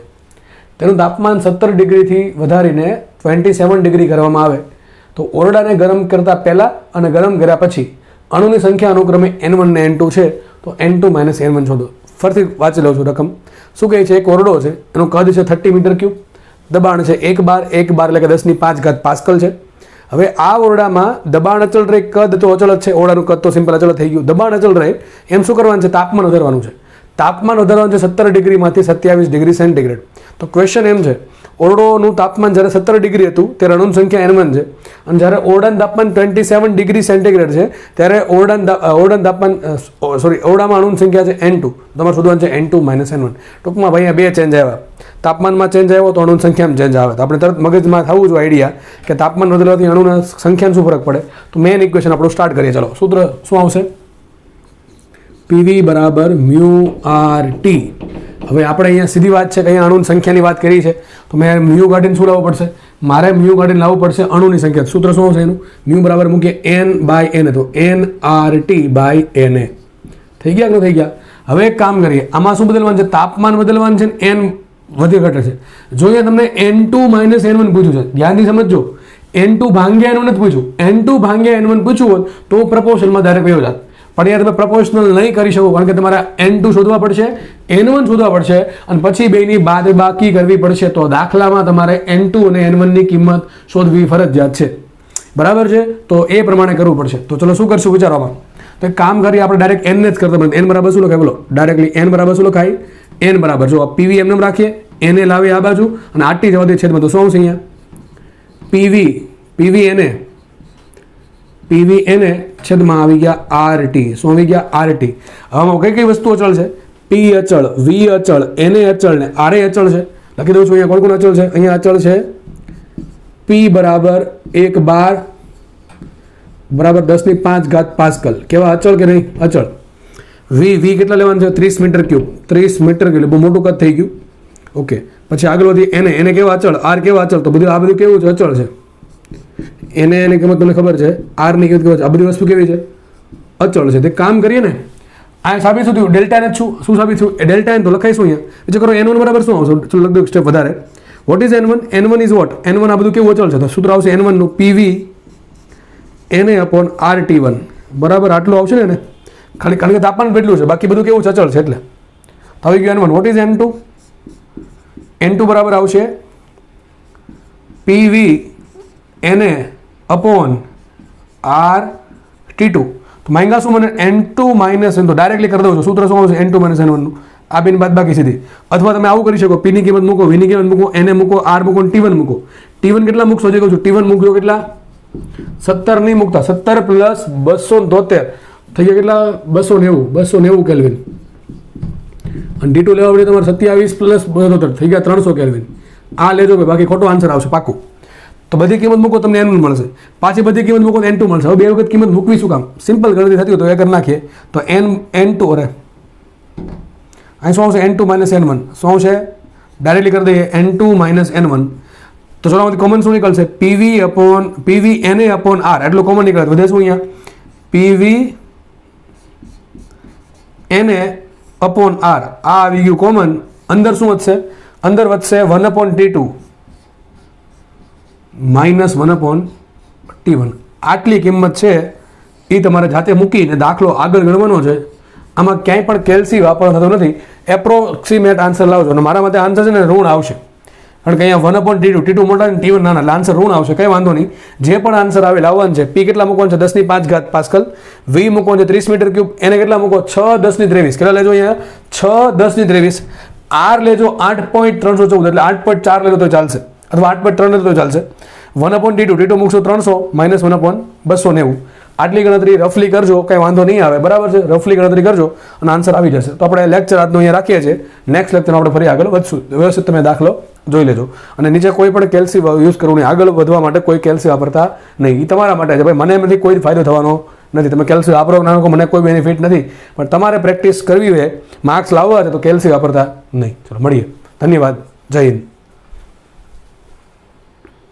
તેનું તાપમાન 17 ડિગ્રીથી વધારીને 27 ડિગ્રી કરવામાં આવે, તો ઓરડાને ગરમ કરતા પહેલાં અને ગરમ કર્યા પછી અણુની સંખ્યા અનુક્રમે N1 ને N2 છે, તો N2 માઇનસ N1 શોધો. ફરીથી વાંચી લઉં છું રકમ. શું કહે છે, એક ઓરડો છે, એનું કદ છે 30 મીટર ક્યુબ, દબાણ છે 1 બાર એટલે કે 10⁵ પાસ્કલ છે. હવે આ ઓરડામાં દબાણ અચળ રહે, કદ તો અચળ જ છે, ઓરડાનું કદ તો સિમ્પલ અચળ થઈ ગયું, દબાણ અચળ રહે એમ શું કરવાનું છે, તાપમાન વધારવાનું છે. તાપમાન વધારવાનું છે 17 ડિગ્રીમાંથી 27 ડિગ્રી સેન્ટીગ્રેડ. તો ક્વેશ્ચન એમ છે, ઓરડોનું તાપમાન જ્યારે 17 ડિગ્રી હતું ત્યારે અણુની સંખ્યા N1 છે, અને જ્યારે ઓરડાનું તાપમાન 27 ડિગ્રી સેન્ટીગ્રેડ છે ત્યારે ઓરડામાં અણુની સંખ્યા છે N2. તમારે શોધવાનું છે N2 માઇનસ N1. ટૂંકમાં ભાઈ બે ચેન્જ આવ્યા, તાપમાનમાં ચેન્જ આવ્યો તો અણુની સંખ્યામાં ચેન્જ આવે, તો આપણે તરત મગજમાં થવું જોઈએ આઈડિયા કે તાપમાન બદલવાથી અણુના સંખ્યામાં શું ફરક પડે. તો મેઇન ઇક્વેશન આપણું સ્ટાર્ટ કરીએ. ચલો, સૂત્ર શું આવશે, PV બરાબર મ્યુ RT. હવે આપણે અહીંયા સીધી વાત છે કે અહીંયા અણુની સંખ્યાની વાત કરી છે, તો મેં મ્યુ કાઢીને શું લાવવું પડશે, મારે મ્યુ કાઢીને લાવવું પડશે અણુની સંખ્યા. સૂત્ર શું આવશે એનું, મ્યુ બરાબર મૂકીએ N/Na, તો NRT/Na. થઈ ગયા કે ન થઈ ગયા. હવે એક કામ કરીએ, આમાં શું બદલવાનું છે, તાપમાન બદલવાનું છે, N વધે ઘટે છે. જો અહીંયા તમને N2 માઇનસ N1 પૂછ્યું છે, ધ્યાનથી સમજજો, N2 ભાગ્યા N1 નથી પૂછ્યું, N2 ભાગ્યા N1 પૂછ્યું હોત તો પ્રપોર્શનમાં ડાયરેક્ટ વયો જાત, પણ યાર તમે પ્રપોર્શનલ નહીં કરી શકો, કારણ કે તમારે N2 શોધવા પડશે, N1 શોધવા પડશે, અને પછી બેની બાદબાકી કરવી પડશે. તો દાખલામાં તમારે N2 અને N1 ની કિંમત શોધવી ફરજિયાત છે. બરાબર છે, તો એ પ્રમાણે કરવું પડશે. તો ચલો શું કરશું વિચારવામાં, તો એક કામ કરીએ, આપણે ડાયરેક્ટ N જ કરતા બને. N બરાબર શું લખાય, બોલો ડાયરેક્ટલી N બરાબર શું લખાય, N બરાબર જો PV એમને રાખીએ, Na લાવીએ આ બાજુ, અને RT જવા દે છેદમાં, તો શું આવશે અહીંયા PV Na છેદમાં આવી ગયા RT. શું આવી ગયા, RT. હવે કઈ વસ્તુ અચળ છે, P અચળ, V અચળ, Na અચળ ને RA અચળ છે. લખી દઉં છું અહીંયા કોણ કોણ અચળ છે. અહીંયા અચળ છે P બરાબર 1 બાર બરાબર 10⁵ પાસ્કલ. કેવા, અચળ કે નહીં, અચળ. V કેટલા લેવાનું છે, 30 મીટર ક્યુબ, 30 મીટર ક્યુબ, બહુ મોટું કદ થઈ ગયું. ઓકે, પછી આગળ વધી Na કેવા અચળ, R કેવા અચળ, તો બધું આ બધું કેવું છે, અચળ છે. Na ની કિંમત તમને ખબર છે, R ની કિંમત ખબર છે, આ બધી વસ્તુ કેવી છે, અચળ છે. તે કામ કરીએ ને, આ સાબિત શું થયું, ડેલ્ટા ને શું સાબિત થયું, ડેલ્ટા N તો લખાઈશું અહીંયા. વિચાર કરો N1 બરાબર શું આવશે, ચલો લખ દો સ્ટેપ વધારે. What is N1, N1 is what, N1 આ બધું કેવું અચળ છે, તો સૂત્ર આવશે N1 નું PV Na upon RT1. બરાબર આટલું આવશે ને ખાલી કારણ કે તાપમાન કેટલું છે, બાકી બધું કેવું સચળ છે. એટલે આવી ગયું N1. What is N2? N2 બરાબર આવશે PV NA અપોન RT2. તો માંગ્યા શું મને N2 માઇનસ N2 ડાયરેક્ટલી કરી દઉં છું. સૂત્ર શું આવશે? N2 માઇનસ N1 નું. આ બેની બાદ બાકી સીધી. અથવા તમે આવું કરી શકો, P ની કિંમત મૂકો, V ની કિંમત મૂકો, NA મૂકો, R મૂકો, T1 મૂકો. T1 કેટલા મૂકશો? જે કહું છું T1 મૂકજો કેટલા? 17 નહીં મૂકતા, 17 પ્લસ 273 થઈ ગયા કેટલા? 290 કેલ્વિન. અને T2 લેવા પડે તમારે 27 પ્લસ 72 થઈ ગયા 300 કેલ્વિન. આ લેજો કે બાકી ખોટો આન્સર આવશે પાકું. તો બધી કિંમત મૂકો તમને N1 મળશે, પાછી બધી કિંમત મૂકો N2 મળશે. હવે બે વખત કિંમત મૂકવી શું કામ? સિમ્પલ ગણતરી થતી હોય તો એ કરી નાખીએ. તો N2 અરે અહીં શું આવશે? N2 માઇનસ N1 શું આવશે? ડાયરેક્ટલી કરી દઈએ N2 માઇનસ N1. તો ચલો કોમન શું નીકળશે? PV NA upon R. એટલું કોમન નીકળે. વધે શું અહીંયા? PV NA upon R. આ આવી ગયું કોમન. અંદર શું વધશે? અંદર વધશે 1/T2 માઇનસ 1/T1. આટલી કિંમત છે એ તમારે જાતે મૂકીને દાખલો આગળ ગણવાનો છે. આમાં ક્યાંય પણ કેલ્સી વાપરવાનો થતો નથી. એપ્રોક્સિમેટ આન્સર લાવજો. અને મારા મતે આન્સર છે ને ઋણ આવશે, કારણ કે અહીંયા 1/T2, T2 મોટા અને T1 નાના, એટલે આન્સર ઋણ આવશે. કંઈ વાંધો નહીં. જે પણ આન્સર આવે લાવવાનું છે. P કેટલા મૂકવાનું છે? 10⁵ પાસ્કલ. V મૂકવાનું છે 30 મીટર ક્યુબ. એને કેટલા મૂકો? 6×10⁻23. કેટલા લેજો અહીંયા? 6×10⁻23. R લેજો 8.314, એટલે 8.4 લેજો તો ચાલશે, અથવા 8.3 લેજો તો ચાલશે. 1/T2, T2 મૂકશો 300 માઇનસ 1/290. આટલી ગણતરી રફલી કરજો, કંઈ વાંધો નહીં આવે. બરાબર છે? રફલી ગણતરી કરજો અને આન્સર આવી જશે. તો આપણે લેક્ચર આજનો અહીંયા રાખીએ છીએ. નેક્સ્ટ લેક્ચરમાં આપણે ફરી આગળ વધશું. વ્યવસ્થિત તમે દાખલો જોઈ લેજો. અને નીચે કોઈ પણ કેલ્સી યુઝ કરવું નહીં. આગળ વધવા માટે કોઈ કેલ્સી વાપરતા નહીં. એ તમારા માટે છે ભાઈ. મને એમાંથી કોઈ ફાયદો થવાનો નથી. તમે કેલ્સી વાપરો ના મને કોઈ બેનિફિટ નથી, પણ તમારે પ્રેક્ટિસ કરવી હોય, માર્ક્સ લાવવા છે તો કેલ્સી વાપરતા નહીં. ચલો મળીએ. ધન્યવાદ. જય હિન્દ.